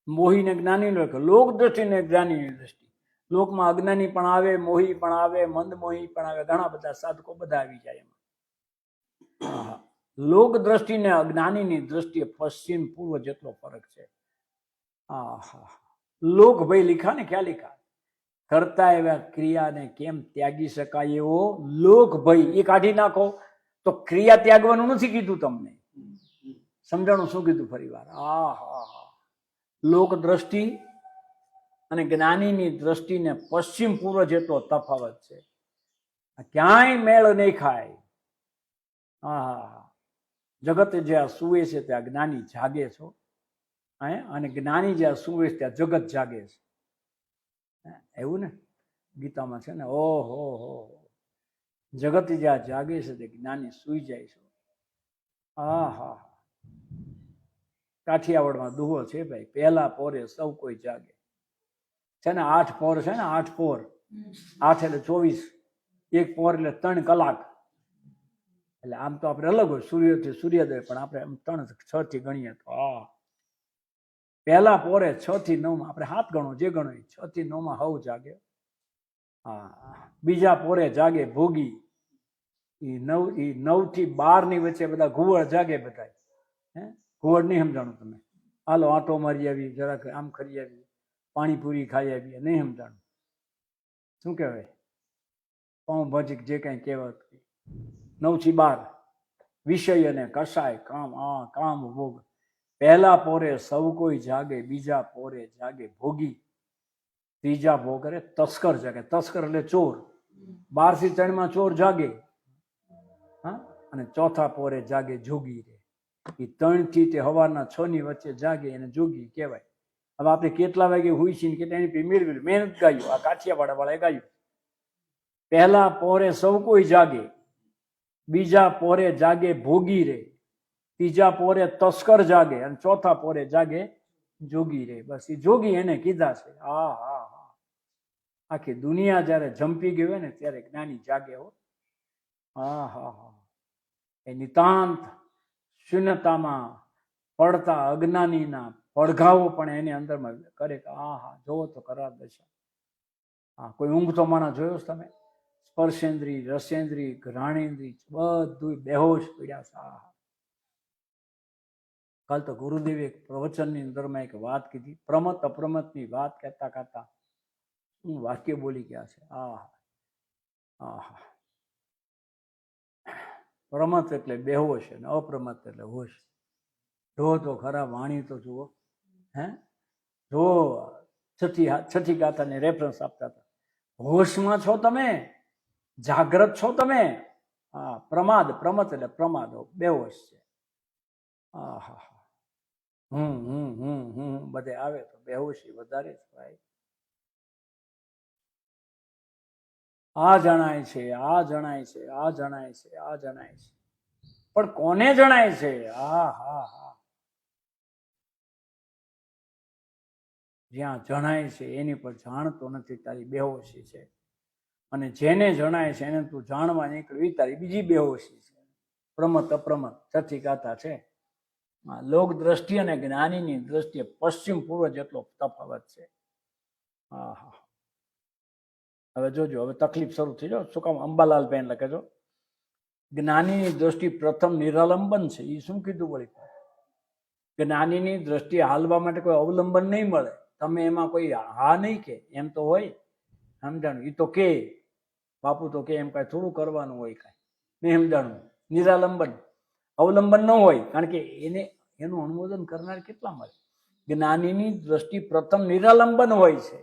મોહીને જ્ઞાની નો લખ્યો, લોક દ્રષ્ટિને જ્ઞાનીની દ્રષ્ટિ. લોકમાં અજ્ઞાની પણ આવે, મોહી પણ આવે, મંદમોહી પણ આવે, ઘણા બધા સાધકો બધા આવી જાય એમાં. લોક દ્રષ્ટિ ને અજ્ઞાનીની દ્રષ્ટિએ પશ્ચિમ પૂર્વ જેટલો ફરક છે. આહા. લોક ભાઈ લીખા ને ક્યાં લીખા? કરતા એવા ક્રિયાને કેમ ત્યાગી શકાય એવો લોક ભય, એ કાઢી નાખો તો ક્રિયા ત્યાગવાનું નથી કીધું તમને. સમજાણું શું કીધું ફરી વાર? આહા. લોક દ્રષ્ટિ અને જ્ઞાનીની દ્રષ્ટિને પશ્ચિમ પૂર્વ જેટલો તફાવત છે. ક્યાંય મેળ નહીં ખાય. હા. જગત જ્યાં સુવે છે ત્યાં જ્ઞાની જાગે છો, અને જ્ઞાની જ્યાં સુવે છે ત્યાં જગત જાગે છે. એવું ને ગીતામાં છે ને, ઓહો હો, જગત જ્યાં જાગે છે તે જ્ઞાની સુઈ જાય છે. હા હા. કાઠિયાવાડમાં દુહો છે ભાઈ, પહેલા પોરે સૌ કોઈ જાગે છે ને. 8 પોર છે ને, 8 પોર, 8 એટલે 24, 1 પોર એટલે 3 કલાક. એટલે આમ તો આપણે અલગ હોય, સૂર્યથી સૂર્યોદય, પણ આપણે 3-6 થી ગણીએ તો પહેલા પોરે 6 થી 9 માં, આપણે 7 ગણો જે ગણો, 6 થી 9 માં હવ જાગે. હા. બીજા પોરે જાગે ભોગી, 9 થી 12 ની વચ્ચે બધા ઘુવડ જાગે. બધા ઘુવડ નહીં સમજાણું તમે? હાલો આંટો મારી આવી, જરાક આમ ખરી આવી, પાણીપુરી ખાઈ આવી, નહીં સમજાણું? શું કહેવાય? પાઉંભાજી જે કઈ કહેવાત. 9 થી 12 વિષય અને કસાય કામ, કામ ભોગ. પહેલા પોરે સૌ કોઈ જાગે, બીજા પોરે જાગે ભોગી, ત્રીજા પોરે તસ્કર જાગે. તસ્કર એટલે ચોર. 12 થી 3 માં ચોર જાગે, હા, અને ચોથા પોરે જાગે જોગી રે. એ 3 થી તે સવારના 6 ની વચ્ચે જાગે એને જોગી કહેવાય. હવે આપણે કેટલા વાગે હુઈ છીએ, કેટલા એની મેળવી મહેનત ગાયું, આ કાઠિયાવાડ વાળાએ ગાયું. પહેલા પોરે સૌ કોઈ જાગે, બીજા પોરે જાગે ભોગી રે, ત્રીજા પોરે તસ્કર જાગે, અને ચોથા પોરે જાગે જોગી રે. બસ એ જોગી એને કીધા છે. હા હા હા. આખી દુનિયા જયારે જંપી ગઈ હોય ને ત્યારે જ્ઞાની જાગે હો. હા હા હા. એ નિતાંત શૂન્યતામાં પડતા અજ્ઞાનીના પડઘાઓ પણ એની અંદરમાં કરે કે હા હા, જોવો તો ખરા દશા. હા, કોઈ ઊંઘતો માણસ જોયો છે તમે? સ્પર્શેન્દ્રી, રસેન્દ્રી, ઘ્રાણેન્દ્રી બધું બેહોશ પડ્યા છે. કાલ તો ગુરુદેવે એક પ્રવચનની અંદરમાં એક વાત કીધી, પ્રમત અપ્રમતની વાત કહેતા કહેતા હું વાક્ય બોલી ગયા છે. પ્રમત એટલે બેહોશ અને અપ્રમત એટલે હોશ. જો તો ખરા વાણી તો જુઓ. જો છઠ્ઠી ગાથાને રેફરન્સ આપતા હતા. હોશમાં છો તમે, જાગ્રત છો તમે. પ્રમાદ, પ્રમત એટલે પ્રમાદ, બેહોશ છે. બધે આવે તો બેહોશી વધારે છે ભાઈ. આ જણાય છે, આ જણાય છે, આ જણાય છે, આ જણાય છે, પણ કોને જણાય છે? જ્યાં જણાય છે એની પર જાણતો નથી, તારી બેહોશી છે. અને જેને જણાય છે એને તું જાણવા નીકળ્યું, તારી બીજી બેહોશી છે. પ્રમત અપ્રમત છઠ્ઠી ગાથા છે. લોક દ્રષ્ટિ અને જ્ઞાનીની દ્રષ્ટિએ પશ્ચિમ પૂર્વ જેટલો તફાવત છે. હવે જોજો, હવે તકલીફ શરૂ થઈ જાવ. શું કામ? અંબાલાલ બેન લખે છો, જ્ઞાનીની દ્રષ્ટિ પ્રથમ નિરાલંબન છે. એ શું કીધું વળી? જ્ઞાનીની દ્રષ્ટિ હાલવા માટે કોઈ અવલંબન નહીં મળે. તમે એમાં કોઈ હા નહીં કે એમ તો હોય, સમજાણું? એ તો કે બાપુ તો કે એમ કાંઈ થોડું કરવાનું હોય, કાંઈ નહીં, સમજાણું? નિરાલંબન, અવલંબન ન હોય, કારણ કે એને એનું અનુમોદન કરનાર કેટલા મળે. જ્ઞાનીની દ્રષ્ટિ પ્રથમ નિરાલંબન હોય છે.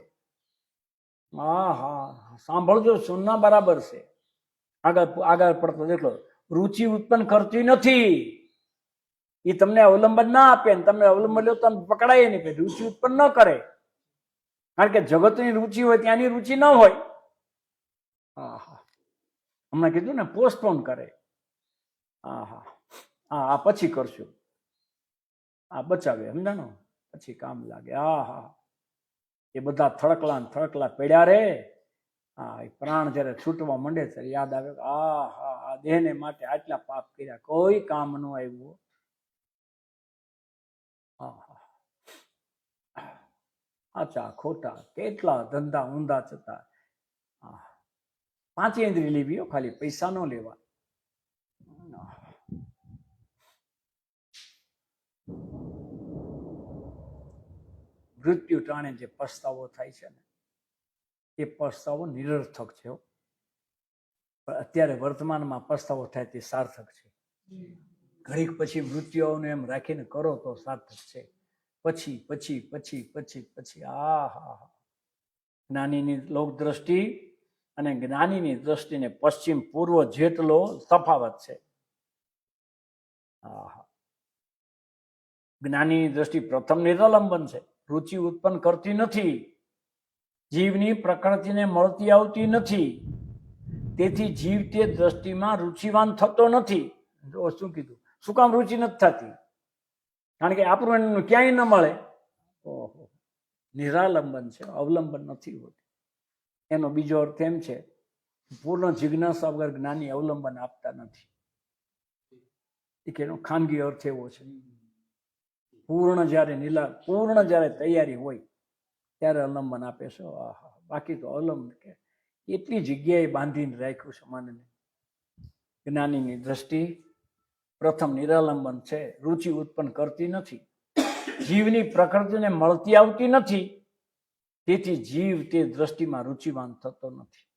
સાંભળજો, સુનના બરાબર છે. આગળ પડતો દેખો, રુચિ ઉત્પન્ન કરતી નથી. એ તમને અવલંબન ના આપે ને તમે અવલંબન લો, તમે પકડાય નહીં. રુચિ ઉત્પન્ન ન કરે, કારણ કે જગતની રુચિ હોય ત્યાંની રુચિ ન હોય. હમણાં કીધું ને, પોસ્ટપોન કરે. આ પછી કરશું. આ બચાવે, સમજાણો? પછી કામ લાગે. આ હા, એ બધા થડકલા ને થડકલા પડ્યા રે. હા, એ પ્રાણ જયારે છૂટવા માંડે ત્યારે યાદ આવે, આ હા, આ દેહને માટે આટલા પાપ કર્યા, કોઈ કામ ન આવ્યું. સાચા ખોટા કેટલા ધંધા ઊંધા થતા. પાંચે ઇન્દ્રિય લેવી, ખાલી પૈસા ન લેવા. મૃત્યુ ટાણે જે પસ્તાવો થાય છે ને, એ પસ્તાવો નિરર્થક છે. પણ અત્યારે વર્તમાનમાં પસ્તાવો થાય તે સાર્થક છે. ઘડીક પછી મૃત્યુઓને એમ રાખીને કરો તો સાર્થક છે. પછી પછી પછી પછી પછી આ હા, જ્ઞાનીની લોક દ્રષ્ટિ અને જ્ઞાનીની દ્રષ્ટિને પશ્ચિમ પૂર્વ જેટલો તફાવત છે. જ્ઞાનીની દ્રષ્ટિ પ્રથમ નિરાલંબન છે, રુચિ ઉત્પન્ન કરતી નથી, જીવની પ્રકૃતિને મળતી આવતી નથી, તેથી જીવ તે દ્રષ્ટિમાં રુચિવાન થતો નથી. શું કીધું? શું કામ રુચિ નથી થતી? કારણ કે આપણું એનું ક્યાંય ન મળે. ઓહો, નિરાલંબન છે, અવલંબન નથી હોતું. એનો બીજો અર્થ એમ છે, પૂર્ણ જિજ્ઞાસા વગર જ્ઞાની અવલંબન આપતા નથી. એનો ખાનગી અર્થ એવો છે. પૂર્ણ જયારે તૈયારી હોય ત્યારે અવલંબન આપે છે. બાકી તો અવલંબન કે એટલી જગ્યાએ બાંધીને રાખ્યું છે મનને. જ્ઞાનીની દ્રષ્ટિ પ્રથમ નિરાલંબન છે, રુચિ ઉત્પન્ન કરતી નથી, જીવની પ્રકૃતિને મળતી આવતી નથી, તેથી જીવ તે દ્રષ્ટિમાં રુચિવાન થતો નથી.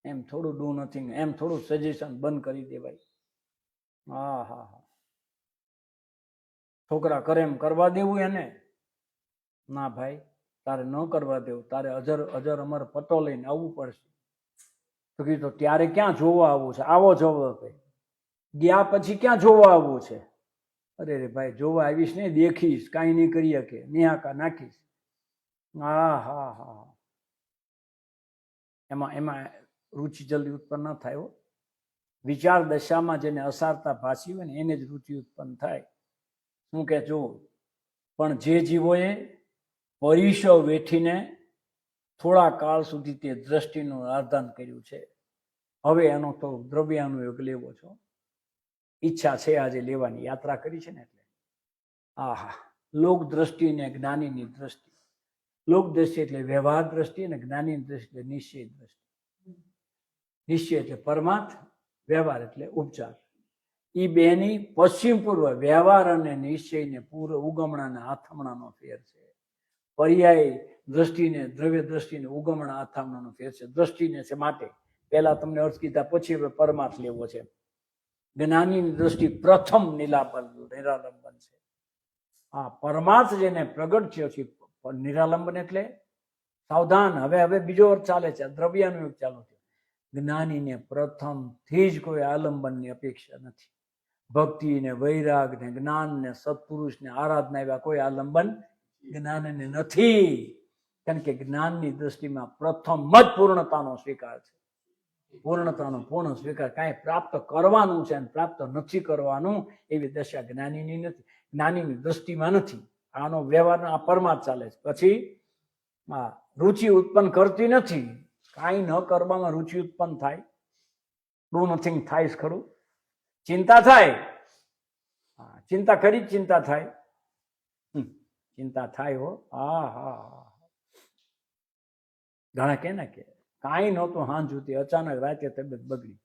એમ થોડું ડુ નથિંગ, એમ થોડું સજેશન બંધ કરી દેવાય. હા હા હા, છોકરા કરે એમ કરવા દેવું એને? ના ભાઈ, તારે ન કરવા દેવું, તારે અજર અમર પતો લઈને આવવું પડશે. તો કીધું ત્યારે ક્યાં જોવા આવવું છે? આવો જવાબ. ગયા પછી ક્યાં જોવા આવવું છે? અરે રે ભાઈ, જોવા આવીશ ને, દેખીશ, કાંઈ નહીં કરી શકે, નિહાકા નાખીશ. હા હા હા, એમાં રુચિ જલ્દી ઉત્પન્ન ન થાય. વિચાર દશામાં જેને અસારતા ભાસી હોય ને એને જ રુચિ ઉત્પન્ન થાય. શું કે જો, પણ જે જીવોએ પરીશો વેઠીને થોડા કાળ સુધી તે દ્રષ્ટિનું આરાધન કર્યું છે, હવે એનો તો દ્રવ્યાનુયોગ લેવો છો. ઈચ્છા છે આજે લેવાની, યાત્રા કરી છે ને એટલે. આહા, લોક દ્રષ્ટિ ને જ્ઞાનીની દ્રષ્ટિ. લોક દ્રષ્ટિ એટલે વ્યવહાર દ્રષ્ટિ અને જ્ઞાનીની દ્રષ્ટિ એટલે નિશ્ચય દ્રષ્ટિ. નિશ્ચય એટલે પરમાર્થ, વ્યવહાર એટલે ઉપચાર. એ બેની પશ્ચિમ પૂર્વ વ્યવહાર અને નિશ્ચયને પૂર્વ ઉગમણાના આથમણાનો ફેર છે. પર્યાય દ્રષ્ટિને, દ્રવ્ય દ્રષ્ટિને ઉગમણા આથમણાનો ફેર છે. દ્રષ્ટિને છે માટે પહેલા તમને અર્થ કીધા, પછી હવે પરમાર્થ લેવો છે. જ્ઞાનીની દ્રષ્ટિ પ્રથમ નિરાલંબન છે. આ પરમાર્થ જેને પ્રગટ થયો છે, નિરાલંબન એટલે સાવધાન. હવે બીજો અર્થ ચાલે છે, દ્રવ્યાનુયોગ ચાલુ છે. જ્ઞાનીને પ્રથમથી જ કોઈ આલંબનની અપેક્ષા નથી. ભક્તિ ને વૈરાગ ને જ્ઞાન ને સત્પુરુષ ને આરાધના એવા કોઈ આલંબન જ્ઞાનને નથી. કારણ કે જ્ઞાનની દ્રષ્ટિમાં પ્રથમ જ પૂર્ણતાનો સ્વીકાર છે. પૂર્ણતાનો પૂર્ણ સ્વીકાર. કાંઈ પ્રાપ્ત કરવાનું છે અને પ્રાપ્ત નથી કરવાનું એવી દશા જ્ઞાનીની નથી, જ્ઞાનીની દ્રષ્ટિમાં નથી. આનો વ્યવહાર આ પરમાર્થ ચાલે છે. પછી રુચિ ઉત્પન્ન કરતી નથી. કાંઈ ન કરવામાં રુચિ ઉત્પન્ન થાય? ડુ નથિંગ થાય જ ખરું. ચિંતા થાય, ચિંતા કરી જ ચિંતા થાય. ચિંતા થાય હો. હા હા, ઘણા કે ને કે કાંઈ નહોતું હાંજ સુધી, અચાનક રાતે તબિયત બગડી.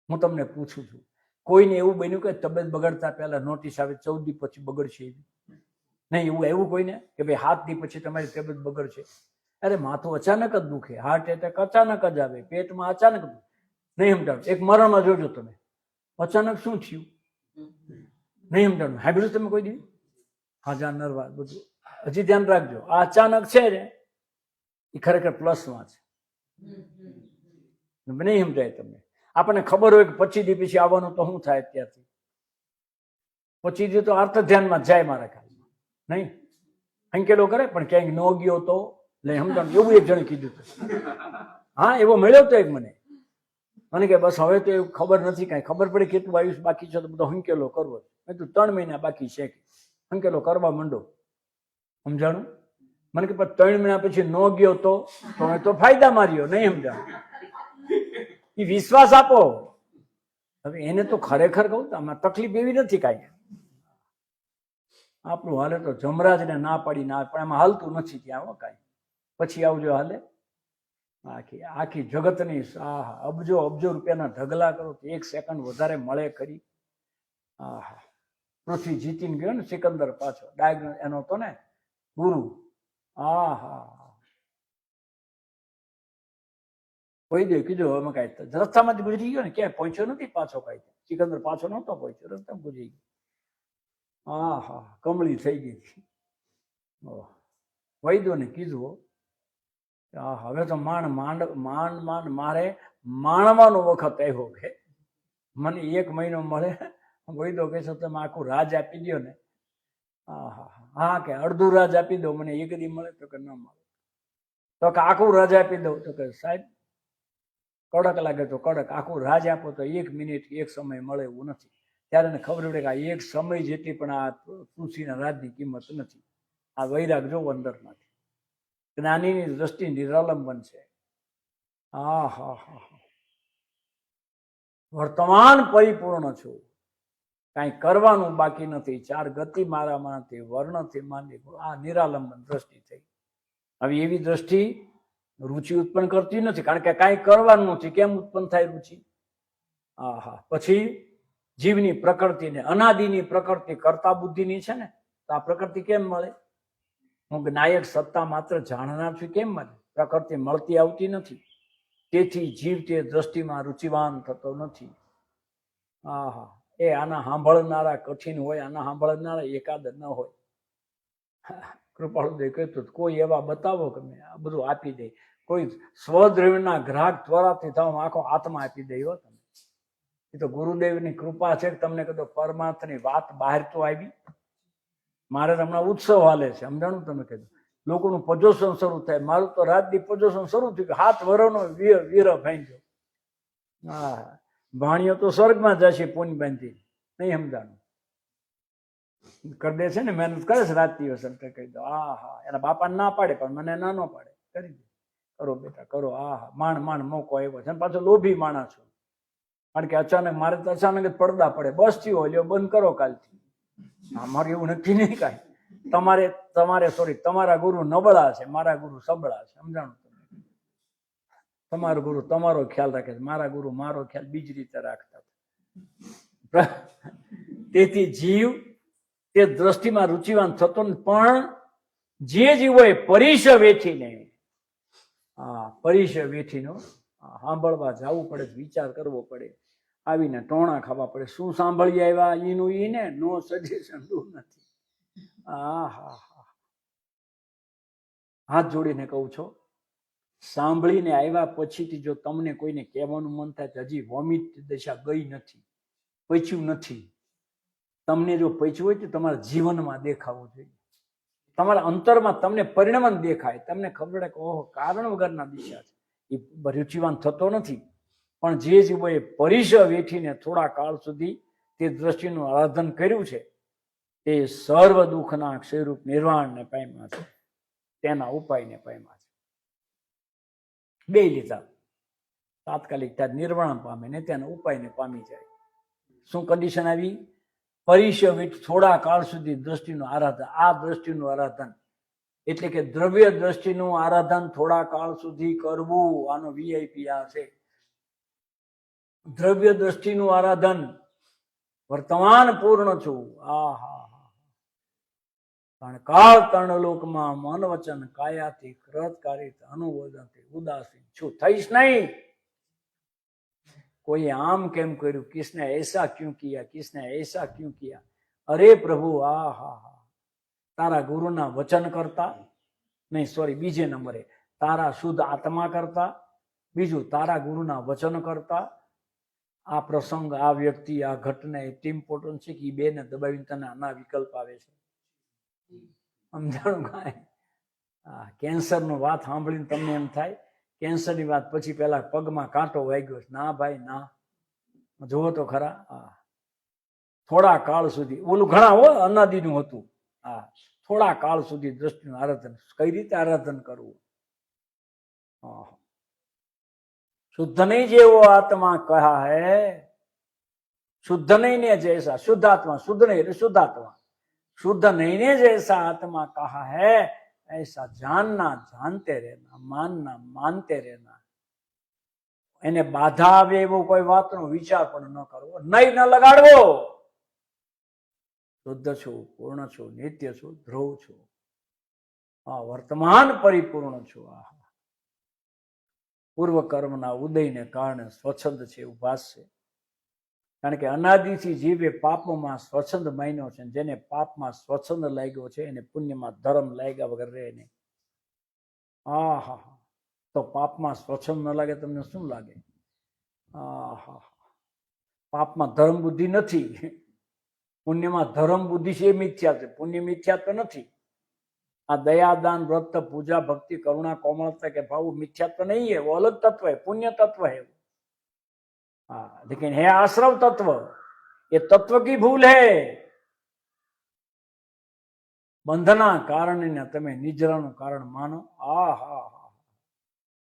હું તમને પૂછું છું, કોઈને એવું બન્યું કે તબિયત બગડતા પહેલા નોટિસ આવે 14 દી પછી બગડશે એવી? નહીં, એવું આવ્યું કોઈને કે ભાઈ 7 દી પછી તમારી તબિયત બગડશે? અરે માથું અચાનક જ દુખે, હાર્ટ એટેક અચાનક જ આવે, પેટમાં અચાનક નહીં સમજાવ. એક મરણમાં જોજો તમે, અચાનક શું થયું નહીં સમજાવ. સાંભળ્યું તમે કોઈ દી? હાજા નરવા બધું હજી ધ્યાન રાખજો. આ અચાનક છે ને એ ખરેખર પ્લસમાં છે. નહીં સમજાય તમને. આપણને ખબર હોય કે 25 દી પછી આવવાનું, તો શું થાય અત્યારથી? 25 દી તો અર્થ ધ્યાનમાં જાય મારા ખ્યાલમાં. નહીં અંકેલો કરે પણ ક્યાંક ન ગયો તો લઈ સમજાણ. એવું એક જણે કીધું હતું. હા, એવો મળ્યો તો એક મને. મને કે બસ હવે તો એવું ખબર નથી, કાંઈ ખબર પડે કેટલું આયુષ બાકી છે તો બધો હંકેલો કરવો. મેં તું 3 મહિના બાકી છે, હંકેલો કરવા માંડો. સમજાણું? મને કે 3 મહિના પછી ન ગયો તો તમે તો ફાયદા માર્યો નહીં. સમજાણું? એ વિશ્વાસ આપો. હવે એને તો ખરેખર કહું તો આમાં તકલીફ એવી નથી કાંઈ. આપણું હાલે તો જમરાજને ના પાડી ના, પણ એમાં હાલતું નથી ત્યાં કાંઈ. પછી આવજો હાલે. આખી જગતની અબજો અબજો રૂપિયાના ઢગલા કરો તો 1 સેકન્ડ વધારે મળે ખરી? આહા, પૃથ્વી જીતીને ગયો ને સિકંદર પાછો, ડાયગ્નોસ એનો હતો ને ગુરુ. આહા, કોઈ દે કીધું અમે કાંઈ રસ્તામાંથી ગુજરી ગયો ને, ક્યાંય પહોંચ્યો નથી પાછો, કાંઈ સિકંદર પાછો નહોતો પહોંચ્યો, રસ્તામાં ગુજરી ગયો. આહા, કમળી થઈ ગઈ. વૈદ્યોને કીધું હવે તો માંડ મારે માણવાનો વખત આવ્યો કે મને 1 મહિનો મળે. વૈદ્યો કહે છે તમે આખું રાજ આપી દો ને. હા કે અડધું રાજ આપી દો, મને 1 દી મળે તો કે ન મળે. તો કે આખું રાજ આપી દઉં તો કે સાહેબ કડક લાગે તો કડક, આખું રાજ આપો તો 1 મિનિટ 1 સમય મળે એવું નથી. ત્યારે એને ખબર પડે કે આ 1 સમય જેટલી પણ આ તુલસીના રાજની કિંમત નથી. આ વૈરાગ જોવો અંદરમાંથી, જ્ઞાનીની દ્રષ્ટિ નિરાલંબન છે. વર્તમાન પરિપૂર્ણ છું, કાંઈ કરવાનું બાકી નથી. 4 ગતિ મારામાં નથી, વર્ણથી માંડી આ નિરાલંબન દ્રષ્ટિ થઈ. હવે એવી દ્રષ્ટિ રુચિ ઉત્પન્ન કરતી નથી, કારણ કે કાંઈ કરવાનું નથી. કેમ ઉત્પન્ન થાય રુચિ? પછી જીવની પ્રકૃતિને, અનાદિની પ્રકૃતિ કર્તા બુદ્ધિની છે ને, તો આ પ્રકૃતિ કેમ મળે? હું નાયક સત્તા માત્ર જાણનાર છું, કેમ મળે? પ્રકૃતિ મળતી આવતી નથી. તેથી જીવ તે દ્રષ્ટિમાં રુચિવાન થતો નથી. એ આના સાંભળનારા કઠિન હોય, આના સાંભળનારા એકાદ ન હોય. કૃપાળુદેવ કહેતું કોઈ એવા બતાવો કે મેં આ બધું આપી દે. કોઈ સ્વદ્રવ્યના ગ્રાહક ત્વરાથી થાવ આખો આત્મા આપી દે. તમે એ તો ગુરુદેવની કૃપા છે કે તમને કીધું પરમાર્થની વાત બહાર તો આવી. મારે હમણાં ઉત્સવ હાલે છે, સમજાણું? તમે કીધું લોકોનું પજોસન શરૂ થાય, મારું તો રાતથી પજોસન શરૂ થયું. 7 વર્ષનો વીર ભાંગ્યો. ભાણિયો તો સ્વર્ગમાં જશે પૂન બાંધી, નહીં સમજાણું? કરી દે છે ને, મહેનત કરે છે રાત દિવસ. કહી દો એના બાપાને ના પાડે પણ મને ના ન પાડે, કરી દે, કરો બેટા કરો. માંડ મોકો આવ્યો છે. પાછો લોભી માણસ છું, કારણ કે અચાનક મારે તો અચાનક જ પડદા પડે. બસ થયો લ્યો બંધ કરો કાલથી. મારે એવું નક્કી નહીં કાંઈ. તમારા ગુરુ નબળા છે, મારા ગુરુ સબળા છે. સમજાણું? તમારો ગુરુ તમારો ખ્યાલ રાખે છે, મારા ગુરુ મારો ખ્યાલ બીજી રીતે રાખતા. તેથી જીવ તે દ્રષ્ટિમાં રુચિવાન થતો નથી. પણ જે જીવોએ પરીશ વેઠીનો સાંભળવા જવું પડે, વિચાર કરવો પડે, આવીને ટોણા ખાવા પડે. શું સાંભળી આવ્યા એનું ઈને નો સજેશન નથી. હાથ જોડીને કહું છું, સાંભળીને આવ્યા પછીથી જો તમને કોઈને કહેવાનું મન થાય તો હજી વોમિટ દશા ગઈ નથી, પચ્યું નથી. તમને જો પચ્યું હોય તો તમારા જીવનમાં દેખાવું જોઈએ. તમારા અંતરમાં તમને પરિણામ દેખાય, તમને ખબર પડે કે ઓહો કારણ વગરના દિશા છે. એ રુચિવાન થતો નથી. પણ જે જીવોએ પરીશ વેઠીને થોડા કાળ સુધી તે દ્રષ્ટિનું આરાધન કર્યું છે તે સર્વ દુઃખના ક્ષયરૂપ નિર્વાણને પામ્યા છે, તેના ઉપાયને પામ્યા છે. 2 લીધા, તાત્કાલિક ત્યાં નિર્વાણ પામે ને તેના ઉપાયને પામી જાય. શું કન્ડિશન આવી? પરીશ વેઠ થોડા કાળ સુધી દ્રષ્ટિનું આરાધન. આ દ્રષ્ટિનું આરાધન એટલે કે દ્રવ્ય દ્રષ્ટિનું આરાધન થોડા કાળ સુધી કરવું. આનો VIP આ છે, દ્રવ્ય દ્રષ્ટિનું આરાધન. વર્તમાન પૂર્ણ છું. કારણ કાળ તર્ણલોકમાં મન વચન કાયાથી ક્રતકારિત અનુવદનથી ઉદાસીન છું, થઈશ નહીં. કોઈ આમ કેમ કર્યું, કિસને ऐसा क्यों किया, किसने ऐसा क्यों किया? અરે પ્રભુ, તારા ગુરુના વચન કરતા નહીં, સોરી, બીજે નંબરે તારા શુદ્ધ આત્મા કરતા, બીજું તારા ગુરુના વચન કરતા. આ પ્રસંગ, આ વ્યક્તિ, આ ઘટના એટલી ઇમ્પોર્ટન્ટ છે કે એ 2ને દબાવીને તને આના વિકલ્પ આવે છે. સમજાણું? કાંઈ કેન્સરનો વાત સાંભળીને તમને એમ થાય કેન્સરની વાત પછી પેલા પગમાં કાંટો વાગ્યો. ના ભાઈ ના, જુઓ તો ખરા. હા, થોડા કાળ સુધી ઓલું ઘણા હો અનાદિનું હતું. હા, થોડા કાળ સુધી દ્રષ્ટિનું આરાધન. કઈ રીતે આરાધન કરવું? शुद्ध नहीं जेवो आत्मा कहा है, शुद्ध नहीं ने जैसा, शुद्ध आत्मा, शुद्ध नहीं शुद्ध आत्मा, शुद्ध नहीं ने जैसा आत्मा कहा है, ऐसा जानना जानते रहना, मानना मानते रहना. એને બાધા આવે એવો કોઈ વાતનો વિચાર પણ ન કરવો, નહીં ન લગાડવો. શુદ્ધ છું, પૂર્ણ છું, નિત્ય છું, ધ્રુવ છું, વર્તમાન પરિપૂર્ણ છું. પૂર્વ કર્મના ઉદયને કારણે સ્વચ્છંદ છે એવું ભાસશે. કારણ કે અનાદિથી જીવે પાપમાં સ્વચ્છંદ માન્યો છે. જેને પાપમાં સ્વચ્છંદ લાગ્યો છે એને પુણ્યમાં ધર્મ લાગ્યા વગર રહે નહીં. તો પાપમાં સ્વચ્છંદ ન લાગે તમને શું લાગે? પાપમાં ધર્મ બુદ્ધિ નથી, પુણ્યમાં ધર્મ બુદ્ધિ છે. એ મિથ્યા છે, પુણ્ય મિથ્યા તો નથી. આ દયાदान व्रत पूजा भक्ति करुणा कोमलता के भाव मिथ्यात्व नहीं है, वो अलग तत्व है, पुण्य तत्व है. हाँ, लेकिन है आश्रव तत्व. ये तत्व की भूल है. बंधना कारण ने तमे निजराનું કારણ માનો.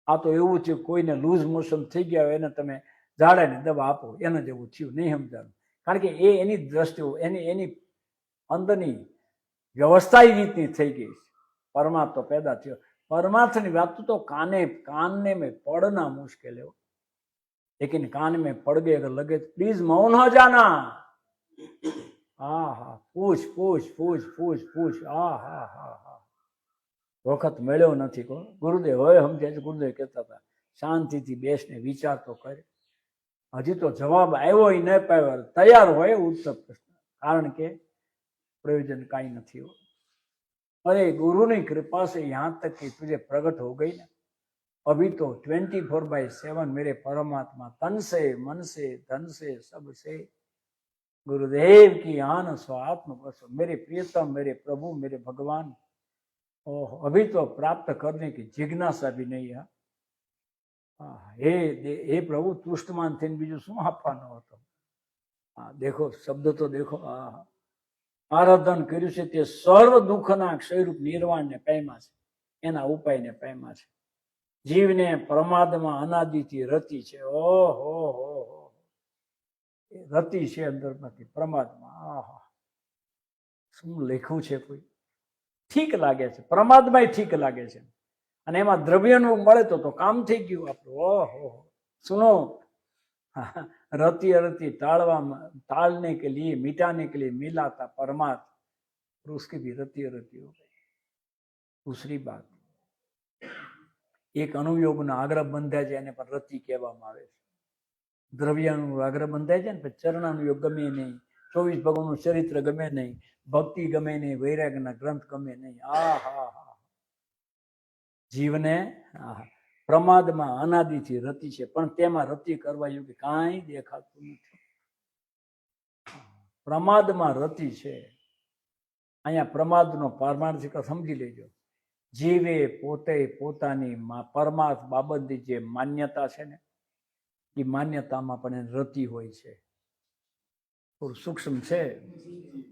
આ તો એવું થયું, કોઈને લૂઝ મોશન થઈ ગયા હોય એને તમે ઝાડાની દવા આપો, એને જેવું થયું. નહીં સમજાનું. કારણ કે એ એની દ્રષ્ટિઓ એની અંદરની વ્યવસ્થા એ રીતની થઈ ગઈ. પરમાર્થ તો પેદા થયો. परमार्थ बात तो कान में पड़ना मुश्किल है, लेकिन कान में पड़ गए अगर लगे तो प्लीज मौन हो जाना. पूछ पूछ पूछ पूछ पूछ. वखत મળ્યો નથી. કો ગુરુદેવ હવે સમજે. ગુરુદેવ કહેતા હતા શાંતિથી બેસને વિચાર તો કરે. હજી તો જવાબ આવ્યો ન પાવ્યો, તૈયાર હોય ઉત્તર પ્રશ્ન, કારણ કે प्रयोजन काई नहीं हो. अरे गुरु की कृपा से यहाँ तक कि तुझे प्रकट हो गई ना, अभी तो 24/7 मेरे परमात्मा तन से मन से धन से सब से गुरुदेव की आन स्वात्म बस मेरे प्रियतम मेरे प्रभु मेरे भगवान. ओह, अभी तो प्राप्त करने की जिज्ञासा भी नहीं है. हे प्रभु तुष्टमान थे बीजू शू आपवानो हतो. देखो शब्द तो देखो. आराधन कर्યું છે તે સર્વ દુઃખના ક્ષયરૂપ નિર્વાણને પામ્યા છે, એના ઉપાયને પામ્યા છે. જીવને પ્રમાદમાં અનાદિથી રતિ છે. ઓહો હો રતિ છે અંદરમાંથી પ્રમાદમાં. શું લખ્યું છે કોઈ? ઠીક લાગે છે, પ્રમાદમાં ઠીક લાગે છે, અને એમાં દ્રવ્યનું મળે તો કામ થઈ ગયું આપણું. ઓહો સુનો रति अरति टालने के लिए मिटाने के लिए मिला था परमात्मा, और उसकी भी रति अरति हो गई. दूसरी बात, एक अनुयोग न आग्रह बंधाय जाए ने पर रति कहेवामां आवे छे. द्रव्यनु आग्रह बंधाय जाए ने पर चरणानुयोग गमे नहीं, 24 भगवानનું चरित्र गमे नहीं, भक्ति गमे नहीं, वैराग्यना ग्रंथ गमे नहीं. जीवने प्रमादમાં અનાદિથી રતિ છે, પણ તેમાં રતિ કરવા યોગ્ય કાંઈ દેખાતું નથી. પ્રમાદમાં રતિ છે. અહીંયા પ્રમાદનો પારમાર્થિક સમજી લેજો. જીવે પોતે પોતાની પરમાર્થ બાબતની જે માન્યતા છે ને, એ માન્યતામાં પણ રતિ હોય છે. થોડું સૂક્ષ્મ છે.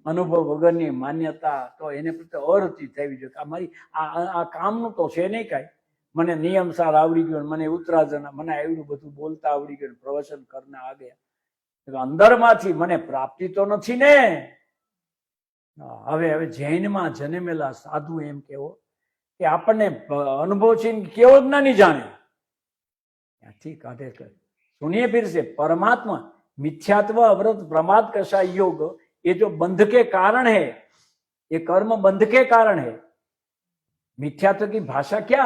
અનુભવ વગરની માન્યતા તો એને પ્રત્યે અરતિ થવી જોઈએ. અમારી આ કામનું તો છે નહીં કાંઈ. મને નિયમ સાર આવડી ગયો, મને ઉત્તરાજન મને આવડ્યું, બધું બોલતા આવડી ગયું, પ્રવચન કરને આ ગયા, અંદરમાંથી મને પ્રાપ્તિ તો નથી ને. હવે જૈનમાં જન્મેલા સાધુ એમ કેવો કે આપણને અનુભવ છે કેવો જ નહીં જાણે, ત્યાંથી કાઢે કરે. सुनिए फिर से, परमात्मा मिथ्यात्व अवृत प्रमाद कषा योग, ये जो बंध के कारण है, ये कर्म बंध के कारण है. मिथ्यात्व की भाषा क्या?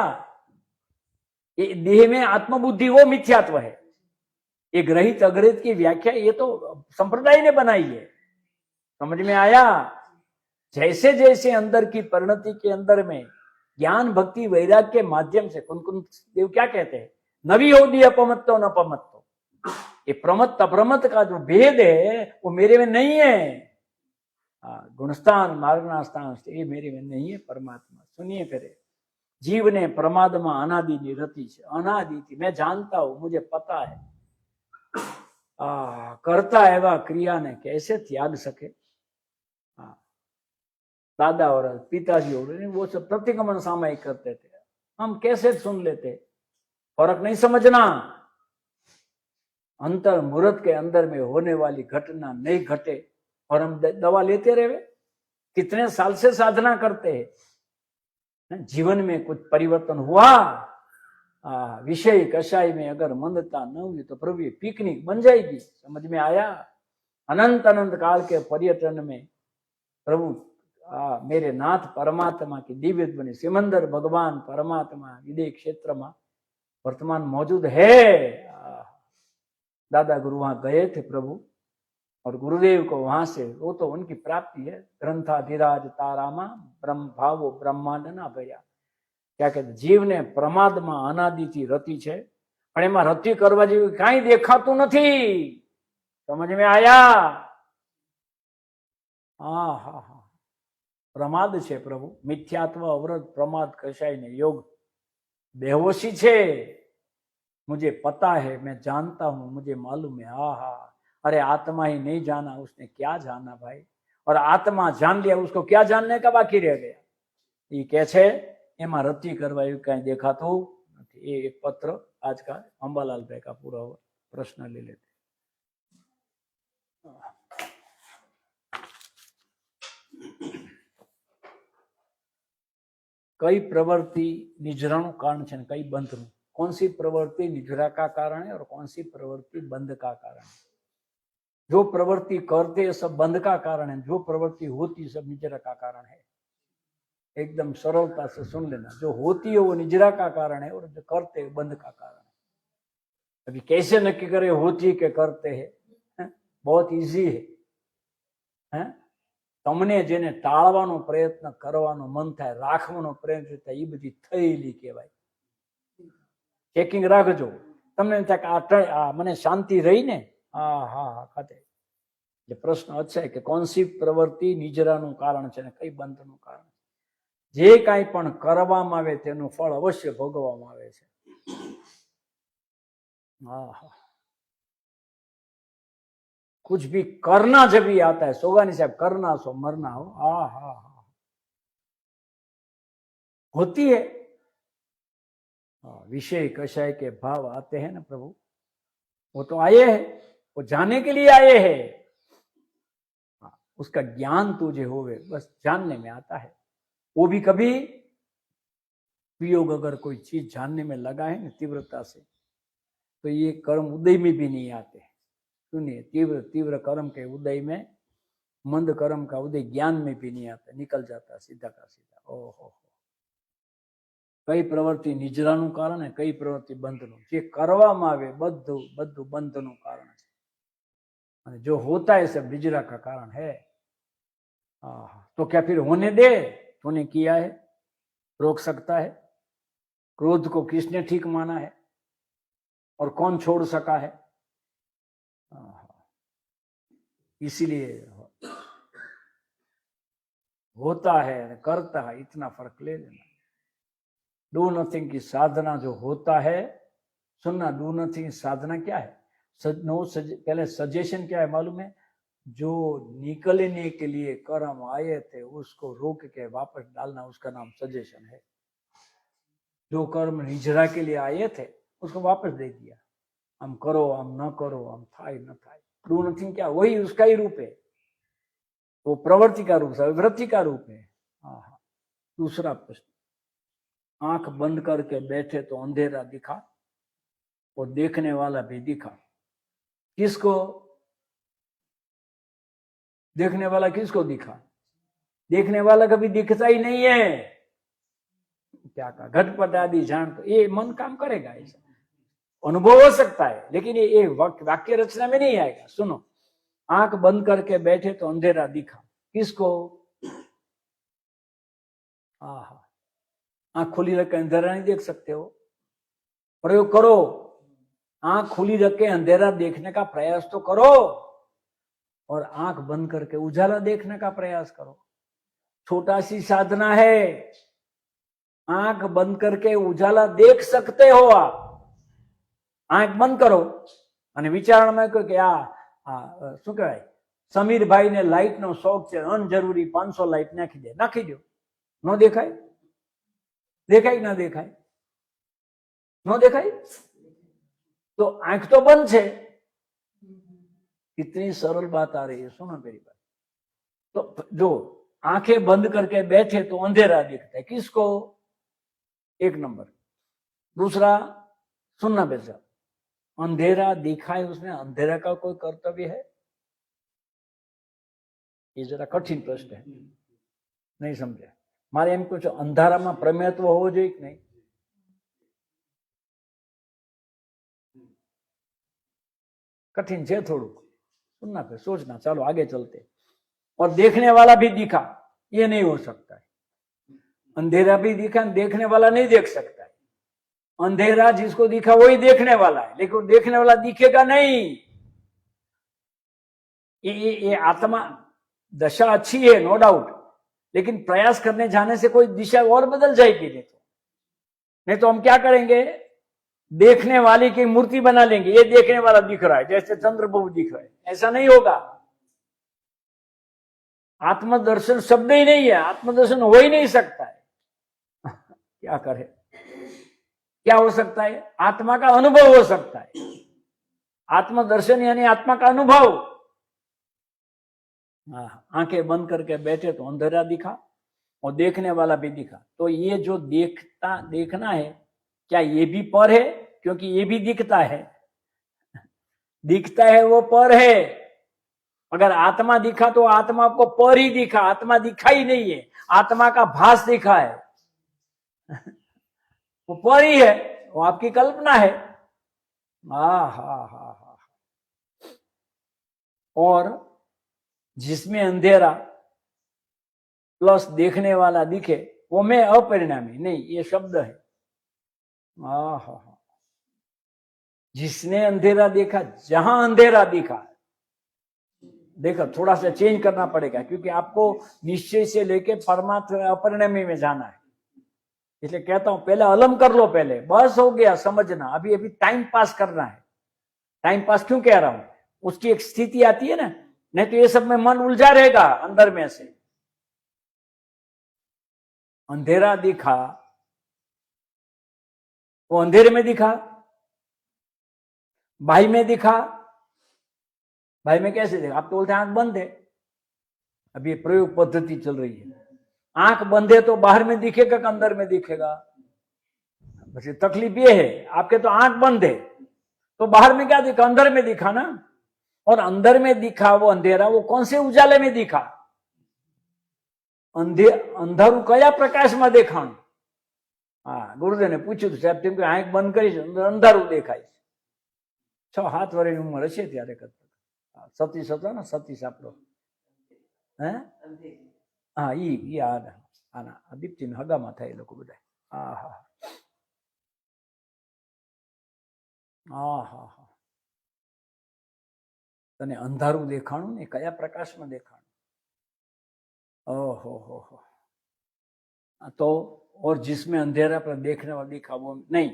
ये देह में आत्मबुद्धि वो मिथ्यात्व है. ये ग्रहित अग्रहित की व्याख्या ये तो संप्रदाय ने बनाई है. समझ में आया? जैसे जैसे अंदर की परिणति के अंदर में ज्ञान भक्ति वैराग्य के माध्यम से कुन देव क्या कहते हैं, नवी होदी अपमत्तो न अपमत्तो. ये प्रमत्त अप्रमत्त का जो भेद है वो मेरे में नहीं है. गुणस्थान मार्गना स्थान ये मेरे में नहीं है. परमात्मा सुनिए फिर, जीव ने प्रमाद में अनादि रति है, अनादि थी मैं जानता हूं, मुझे पता है। करता एवं क्रिया ने कैसे त्याग सके। दादा और पिताजी और वो सब प्रतिक्रमण सामयिक करते थे, हम कैसे सुन लेते, फर्क नहीं समझना। अंतर मुहूर्त के अंदर में होने वाली घटना नहीं घटे और हम दवा लेते रहे। कितने साल से साधना करते हैं, जीवन में कुछ परिवर्तन हुआ, विषय कषाय में अगर मंदता न हुई तो प्रभु ये पिकनिक बन जाएगी। समझ में आया। अनंत अनंत काल के पर्यटन में प्रभु मेरे नाथ परमात्मा की दिव्य ध्वनि सिमंदर भगवान परमात्मा विदेह क्षेत्र में वर्तमान मौजूद है। दादा गुरु वहां गए थे प्रभु, और गुरुदेव को वहां से, वो तो उनकी प्राप्ति है। ग्रंथाधिराज तारामा ब्रह्म भावो ब्रह्मांड ना भया। क्या कहते, जीव ने प्रमाद में अनादि थी रति है, पण एमां रति करवा जेवी काई देखातुं नथी। समझ में आया। हा प्रमाद छे प्रभु, मिथ्यात्व अवरोध प्रमाद कशाय ने योग बेहोशी छे। मुझे पता है, मैं जानता हूं, मुझे मालूम है। अरे आत्मा ही नहीं जाना, उसने क्या जाना भाई। और आत्मा जान लिया, उसको क्या जानने का बाकी रह गया। ये कहे छे एमां रति करवा एवुं कांई देखातुं नथी। ये एक पत्र आज का अंबालाल भाई का पूरा प्रश्न ले लेते। कई प्रवृत्ति निजराનું कारण है, कई बंधનું। कौन सी प्रवृत्ति निजरा का कारण है और कौन सी प्रवृत्ति बंध का कारण है। जो प्रवृत्ति करते सब बंध का कारण है, जो प्रवृत्ति होती सब निजरा का कारण है। एकदम सरलता से सुन लेना, जो होती है वो निजरा का कारण है और जो करते हैं बंध का कारण है। अभी कैसे नक्की करे होती के करते हैं, बहुत इजी है। तमने जेने टाळवानो प्रयत्न करवानो मन थाय, राखवानो प्रयत्न थाय, ए बधी थयेली कहेवाय। चेकिंग राखजो, तमने थाय मने शांति रही ने। खाते जे प्रश्न अच्छे कि कौन सी प्रवृत्ति निजरानुं कारण छे ने कई बंधनुं कारण। जे काई पण करवामां आवे तेनुं फळ अवश्य भोगवामां आवे छे। कुछ भी करना जब भी आता है, सोगानी साहब, करना सो मरना हो। होती है। विषय कषाय के भाव आते हैं ना प्रभु, वो तो आए हैं, वो जाने के लिए आए हैं। उसका ज्ञान तुझे होवे, बस जानने में आता है। वो भी कभी वियोग अगर कोई चीज जानने में लगा है ना तीव्रता से, तो ये कर्म उदय में भी नहीं आते। सुनिए, तीव्र तीव्र कर्म के उदय में, मंद कर्म का उदय ज्ञान में भी नहीं आता, निकल जाता सीधा का सीधा। ओहो, कई प्रवृत्ति निजरानुं कारण है, कई प्रवृत्ति बंधनुं। जे करवामां आवे बधुं बधुं बंधनुं कारण है, और जो होता है सब निजरा का कारण है। तो क्या फिर होने दे, तूने किया है, रोक सकता है। क्रोध को किसने ठीक माना है और कौन छोड़ सका है। इसीलिए होता है करता है, इतना फर्क ले लेना। डू नथिंग की साधना जो होता है, सुनना, डू नथिंग साधना क्या है। पहले सजेशन क्या है मालूम है, जो निकलने के लिए कर्म आए थे उसको रोक के वापस डालना, उसका नाम सजेशन है। जो कर्म निजरा के लिए आए थे उसको वापस दे दिया। हम करो, हम न करो, हम थाय न थाय। डू नथिंग क्या, वही उसका ही रूप है। वो प्रवृत्ति का रूप है, वृत्ति का रूप है। दूसरा प्रश्न, आंख बंद करके बैठे तो अंधेरा दिखा और देखने वाला भी दिखा। किसको देखने वाला, किसको दिखा। देखने वाला कभी दिखता ही नहीं है। क्या कहा, घटपट आदि जान, तो ये मन काम करेगा, ऐसा अनुभव हो सकता है, लेकिन ये वाक्य रचना में नहीं आएगा। सुनो, आंख बंद करके बैठे तो अंधेरा दिखा। किसको। आंख खुली रख के अंधेरा नहीं देख सकते हो। प्रयोग करो, आंख खुली रख के अंधेरा देखने का प्रयास तो करो, और आंख बंद करके उजाला देखने का प्रयास करो। छोटा सी साधना है, आंख बंद करके उजाला देख सकते हो आप। आंख बंद करो અને વિચારણામાં કહો કે શું કહેવાય, સમીરભાઈને લાઇટનો શોખ છે, અનજરૂરી 500 લાઇટ નાખી દો, ન દેખાય? દેખાય કે ના દેખાય? ન દેખાય? तो आंख तो बंद है। कितनी सरल बात आ रही है, सुनो मेरी बात। तो जो आंखें बंद करके बैठे तो अंधेरा दिखता है, किसको? एक नंबर। दूसरा, सुनना बेटा, अंधेरा दिखाए उसमें अंधेरा का कोई कर्तव्य है? ये जरा कठिन प्रश्न है, नहीं समझे? मारे एम कुछ अंधारा में प्रमेयत्व हो જોઈએ कि नहीं? कठिन है थोड़ू, सुनना फिर सोचना, चलो आगे चलते। और देखने वाला भी दिखा, ये नहीं हो सकता है। अंधेरा भी दिखा, देखने वाला नहीं देख सकता है। अंधेरा जिसको दिखा वही देखने वाला है, लेकिन देखने वाला दिखेगा नहीं। ये आत्मा दशा अच्छी है, नो डाउट, लेकिन प्रयास करने जाने से कोई दिशा और बदल जाएगी। नहीं तो हम क्या करेंगे, देखने वाली की मूर्ति बना लेंगे, ये देखने वाला दिख रहा है जैसे चंद्रबाबू दिख रहा है। ऐसा नहीं होगा। आत्मदर्शन शब्द ही नहीं है, आत्मदर्शन हो ही नहीं सकता है। क्या करे, क्या हो सकता है? आत्मा का अनुभव हो सकता है। आत्मदर्शन यानी आत्मा का अनुभव। आंखें बंद करके बैठे तो अंधेरा दिखा और देखने वाला भी दिखा। तो ये जो देखना है, क्या ये भी पर है? क्योंकि ये भी दिखता है, दिखता है वो पर है। अगर आत्मा दिखा तो आत्मा आपको पर ही दिखा, आत्मा दिखा ही नहीं है, आत्मा का भास दिखा है। वो पर ही है, वो आपकी कल्पना है। हा। और जिसमें अंधेरा प्लस देखने वाला दिखे वो मैं अपरिणामी नहीं, ये शब्द है। जिसने अंधेरा देखा, जहां अंधेरा दिखा, देखो थोड़ा सा चेंज करना पड़ेगा, क्योंकि आपको निश्चय से लेके परमात्मा अपरिणामी में जाना है। इसलिए कहता हूं पहले अलम कर लो, पहले बस हो गया समझना। अभी टाइम पास करना है। टाइम पास क्यों कह रहा हूं, उसकी एक स्थिति आती है ना, नहीं तो ये सब में मन उलझा रहेगा अंदर में से। अंधेरा दिखा, वो अंधेरे में दिखा, भाई में दिखा। भाई में कैसे देखा? आप तो बोलते हैं आंख बंद है। अभी प्रयोग पद्धति चल रही है। आंख बंद है तो बाहर में दिखेगा कि अंदर में दिखेगा? बस तकलीफ ये है, आपके तो आंख बंद है तो बाहर में क्या दिखा? अंदर में दिखा ना। और अंदर में दिखा वो अंधेरा, वो कौन से उजाले में दिखा? अंधारू कया प्रकाश में देखा? हाँ, गुरुदेव ने पूछ्યું साहब तेम आंख बंद करी अंधारू देखाय। 6-7 વર્ષની ઉંમર હશે ત્યારે કરતા। સતીશ હતો ને, સતીશ આપણો, હે? હા, ઈ આના દીપ્તિને હગામાં થાય લોકો બધા। હા। तने अंधारू देखाणु ने, कया प्रकाश में देखाणु? ओहो। तो और जिसमें अंधेरा पर देखने वाला दिखा वो नहीं।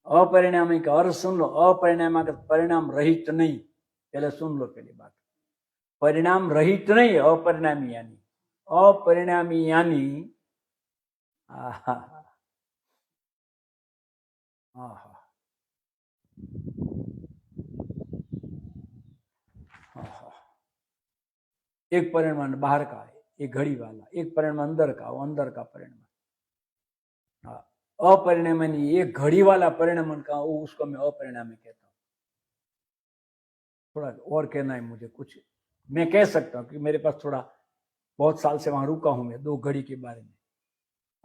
अपरिणामी का अर्थ सुन लो। अपरिणाम का परिणाम रहित नहीं, पहले सुन लो पहली बात। परिणाम रहित नहीं, अपरिणामी यानी। अपरिणामी यानी एक परिणाम बाहर का है, एक घड़ी वाला। एक परिणाम अंदर का, वो अंदर का परिणाम। अपरिणामी एक घड़ी वाला परिणाम का, वो उसको मैं अपरिणामी कहता हूँ। थोड़ा और कहना है मुझे कुछ, मैं कह सकता हूँ कि मेरे पास थोड़ा बहुत साल से वहां रुका हूं मैं 2 घड़ी के बारे में।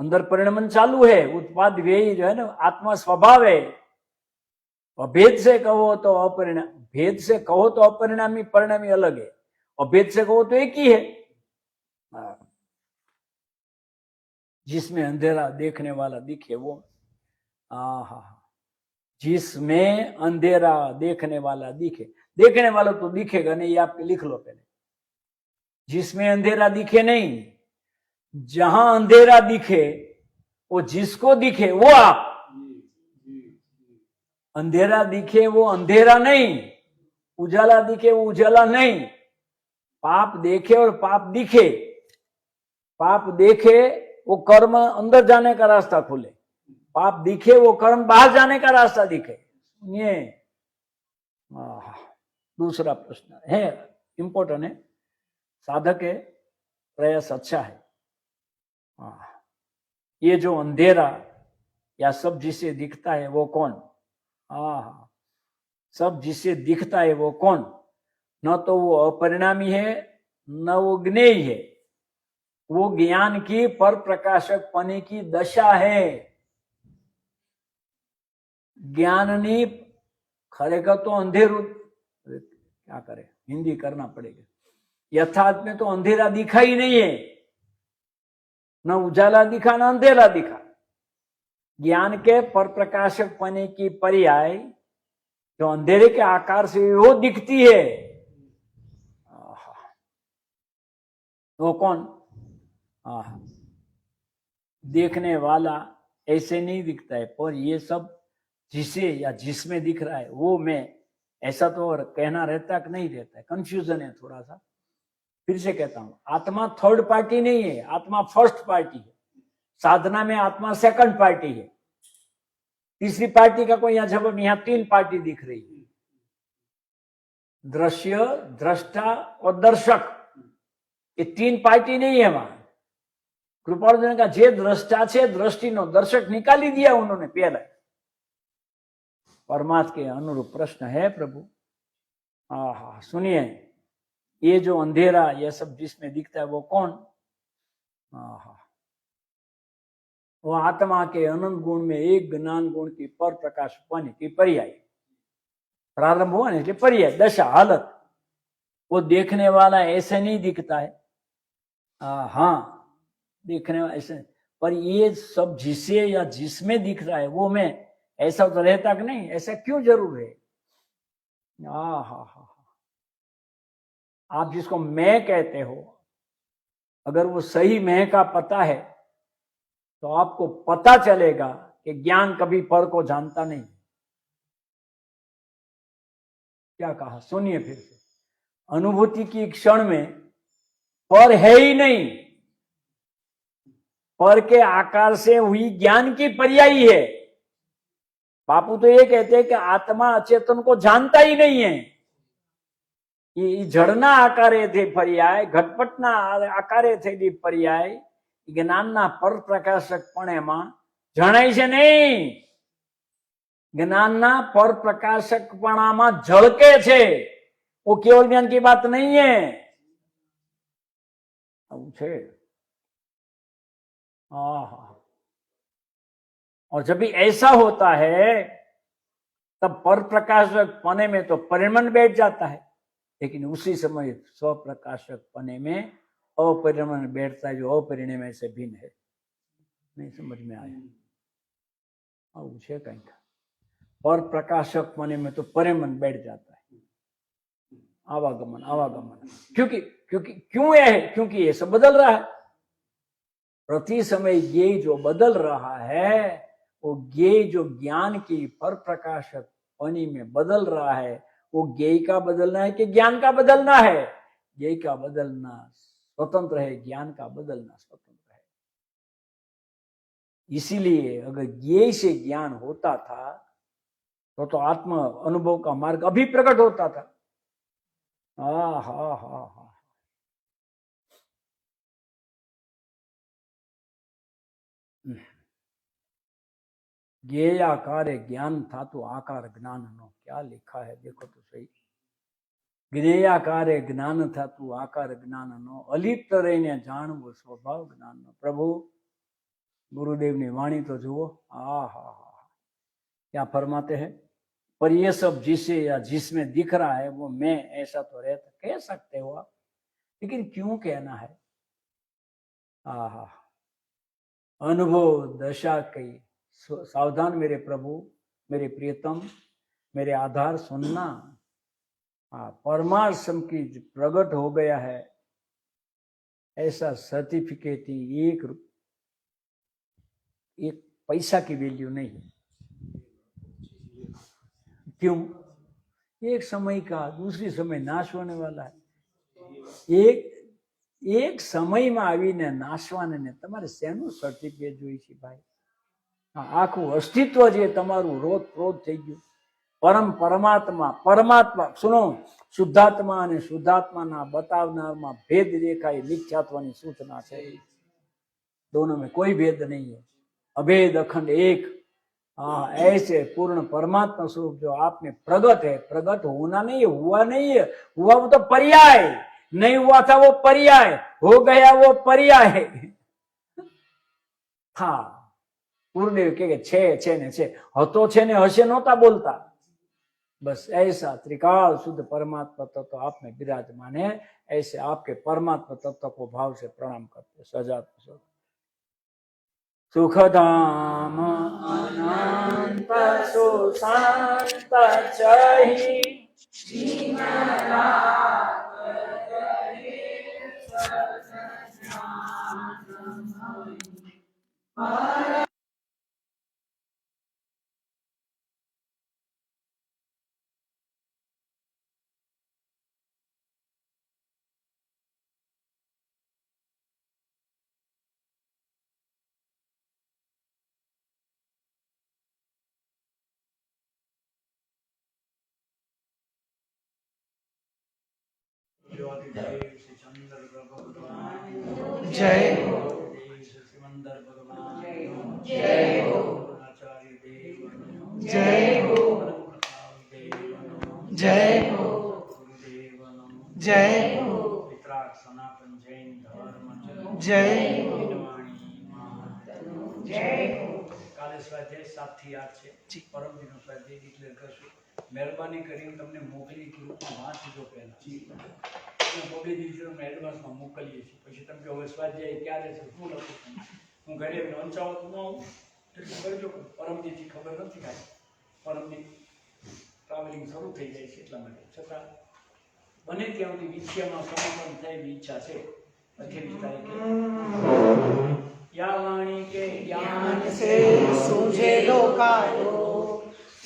अंदर परिणाम चालू है, उत्पाद व्यय जो है ना, आत्मा स्वभाव है। और भेद से कहो तो अपरिणाम, भेद से कहो तो अपरिणामी परिणामी अलग है, और भेद से कहो तो एक ही है। जिसमें अंधेरा देखने वाला दिखे वो, जिसमें अंधेरा देखने वाला दिखे। देखने वाला तो दिखेगा नहीं, ये आप लिख लो पहले। जिसमें अंधेरा दिखे नहीं, जहां अंधेरा दिखे वो जिसको दिखे वो आप, अंधेरा दिखे वो अंधेरा नहीं, उजाला दिखे वो उजाला नहीं, पाप देखे और पाप दिखे, पाप देखे वो कर्म अंदर जाने का रास्ता खुले, पाप दिखे वो कर्म बाहर जाने का रास्ता दिखे। ये दूसरा प्रश्न है, इंपॉर्टेंट है, साधक है, प्रयास अच्छा है। ये जो अंधेरा या सब जिसे दिखता है वो कौन? सब जिसे दिखता है वो कौन? न तो वो अपरिणामी है न वो ज्ञेय है, वो ज्ञान की पर प्रकाशक पने की दशा है। ज्ञाननी खरेखर तो अंधेरू, क्या करे, हिंदी करना पड़ेगा। यथार्थ में तो अंधेरा दिखा ही नहीं है, न उजाला दिखा न अंधेरा दिखा। ज्ञान के पर प्रकाशक पने की पर्याय जो अंधेरे के आकार से वो दिखती है, वो कौन? देखने वाला ऐसे नहीं दिखता है, पर ये सब जिसे या जिसमें दिख रहा है वो मैं, ऐसा तो और कहना रहता कि नहीं रहता है, कंफ्यूजन है थोड़ा सा। फिर से कहता हूं, आत्मा थर्ड पार्टी नहीं है, आत्मा फर्स्ट पार्टी है। साधना में आत्मा सेकंड पार्टी है, तीसरी पार्टी का कोई यहां जवाब, यहां तीन पार्टी दिख रही है, दृश्य, दृष्टा और दर्शक, ये तीन पार्टी नहीं है वहां। कृपार्जुन का जे દ્રષ્ટા છે દ્રષ્ટિનો દર્શક निकाली दिया उन्होंने पहले। परमात्मा के अनुरूप प्रश्न है प्रभु। सुनिए, ये जो अंधेरा ये सब जिसमें दिखता है वो कौन? वो आत्मा के अनंत गुण में एक ज्ञान गुण की पर प्रकाश पाने की पर्याय, प्रारंभ हुआ ना, इसलिए पर्याय दशा हालत। वो देखने वाला ऐसे नहीं दिखता है, हाँ देखने वाला ऐसे, पर ये सब जिसे या जिसमें दिख रहा है वो मैं, ऐसा तो रहता कि नहीं? ऐसा क्यों जरूर है? आप जिसको मैं कहते हो, अगर वो सही मैं का पता है तो आपको पता चलेगा कि ज्ञान कभी पर को जानता नहीं। क्या कहा? सुनिए फिर से, अनुभूति की क्षण में पर है ही नहीं, पर के आकार से हुई ज्ञान की पर्यायी है। बापू तो ये कहते हैं कि आत्मा अचेतन को जानता ही नहीं है। ये जड़ना आकारे थे पर्याय, घटपटना आकारे थे पर्याय, ज्ञानना पर प्रकाशकपणेમાં જણાય છે નહીં, ज्ञानना पर प्रकाशकपणाમાં झलके છે, वो केवल ज्ञान की बात नहीं है। और जब भी ऐसा होता है तब पर प्रकाशक पने में तो परिमण बैठ जाता है, लेकिन उसी समय स्वप्रकाशक पने में अपरिमण बैठता है, जो अपरिणय से भिन्न है। नहीं समझ में आया? कहीं पर प्रकाशक पने में तो परिमण बैठ जाता है, आवागमन आवागमन। क्यों यह है? क्योंकि ये सब बदल रहा है प्रति समय। ये जो बदल रहा है वो ज्ञेय जो ज्ञान की पर प्रकाशक पनी में बदल रहा है, वो ज्ञेय का बदलना है कि ज्ञान का बदलना है? ज्ञेय का बदलना स्वतंत्र है, ज्ञान का बदलना स्वतंत्र है। इसीलिए अगर ज्ञेय से ज्ञान होता था तो आत्म अनुभव का मार्ग अभी प्रकट होता था। ज्ञेयाकारे ज्ञान था तो आकार ज्ञान नो, क्या लिखा है देखो तो सही। ज्ञेयाकारे ज्ञान था तू आकार ज्ञान नो, अलिप्त रहीने जाणवो स्वभाव ज्ञान नो। प्रभु गुरुदेव ने वाणी तो जुओ, क्या फरमाते हैं? पर ये सब जिसे या जिसमें दिख रहा है वो मैं, ऐसा तो रहता, कह सकते हो आप, लेकिन क्यों कहना है? अनुभव दशा कई, सावधान मेरे प्रभु, मेरे प्रियतम, मेरे आधार सुनना। परमार्थ की प्रकट हो गया है ऐसा सर्टिफिकेट ही एक एक पैसा की वैल्यू नहीं है। क्यों? एक समय का, दूसरी समय नाश होने वाला है। एक સમયમાં આવીને નાશવાને તમારે શેનું સર્ટિફિકેટ જોઈ છે ભાઈ? આખું અસ્તિત્વ જે તમારું રોત પ્રોત થઈ ગયું। પરમ પરમાત્મા સુનો, શુદ્ધાત્મા અને શુદ્ધાત્માના બતાવનારમાં ભેદ દેખાય, મિથ્યાત્વની સૂચના છે। दोनों में कोई भेद नहीं है, अभेद अखंड एक। हाँ, ऐसे पूर्ण परमात्मा स्वरूप जो आप में प्रगट है, प्रगट होना नहीं है, हुआ नहीं है, हुआ वो तो पर्याय, नहीं हुआ था वो पर्याय, हो गया वो पर्याय। हाँ, पूर्णदेव के छे ने छे, हतो छे ने हसे नोता बोलता। बस ऐसा त्रिकाल शुद्ध परमात्मा तत्व आप में विराजमान है। ऐसे आपके परमात्मा तत्व को भाव से प्रणाम करते सजात सुखधाम अनंत सुशांत चहि जय हो। सिमंदर भगवान जय हो। आचार्य देव जय हो। जय हो। गुरुदेव जय हो। पितराक सनातन जैन धर्म जय हो। जय हो। काले स्वाध्याय 7 થી 8 છે। પરમદિનો સ્વાધ્યાય ડિક્લેર કરશું। મહેરબાની કરીને તમને મોકલી ગ્રુપમાં વાંચજો પહેલા। મોકલી દીધી અમે એડવાન્સમાં મોકલીએ છીએ, પછી તમે કહો હવે સ્વાધ્યાય ક્યારે છે, શું લખું? હું ઘરે વંચાવો તો ન આવું એટલું કરજો। પરમદીથી ખબર નથી કાંઈ, પરમદી ટ્રાવેલિંગ શરૂ થઈ જાય છે એટલા માટે। છતાં બને ત્યાં સુધી વિદ્યામાં સમાપન થાય એવી ઈચ્છા છે। 28 તારીખે या वाणी के ज्ञान से सूझे लोकायो,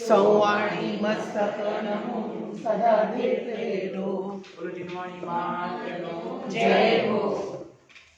संवाणी मस्तक नमो सदा देते दो। बोलो जिनवाणी मां के नो जय हो।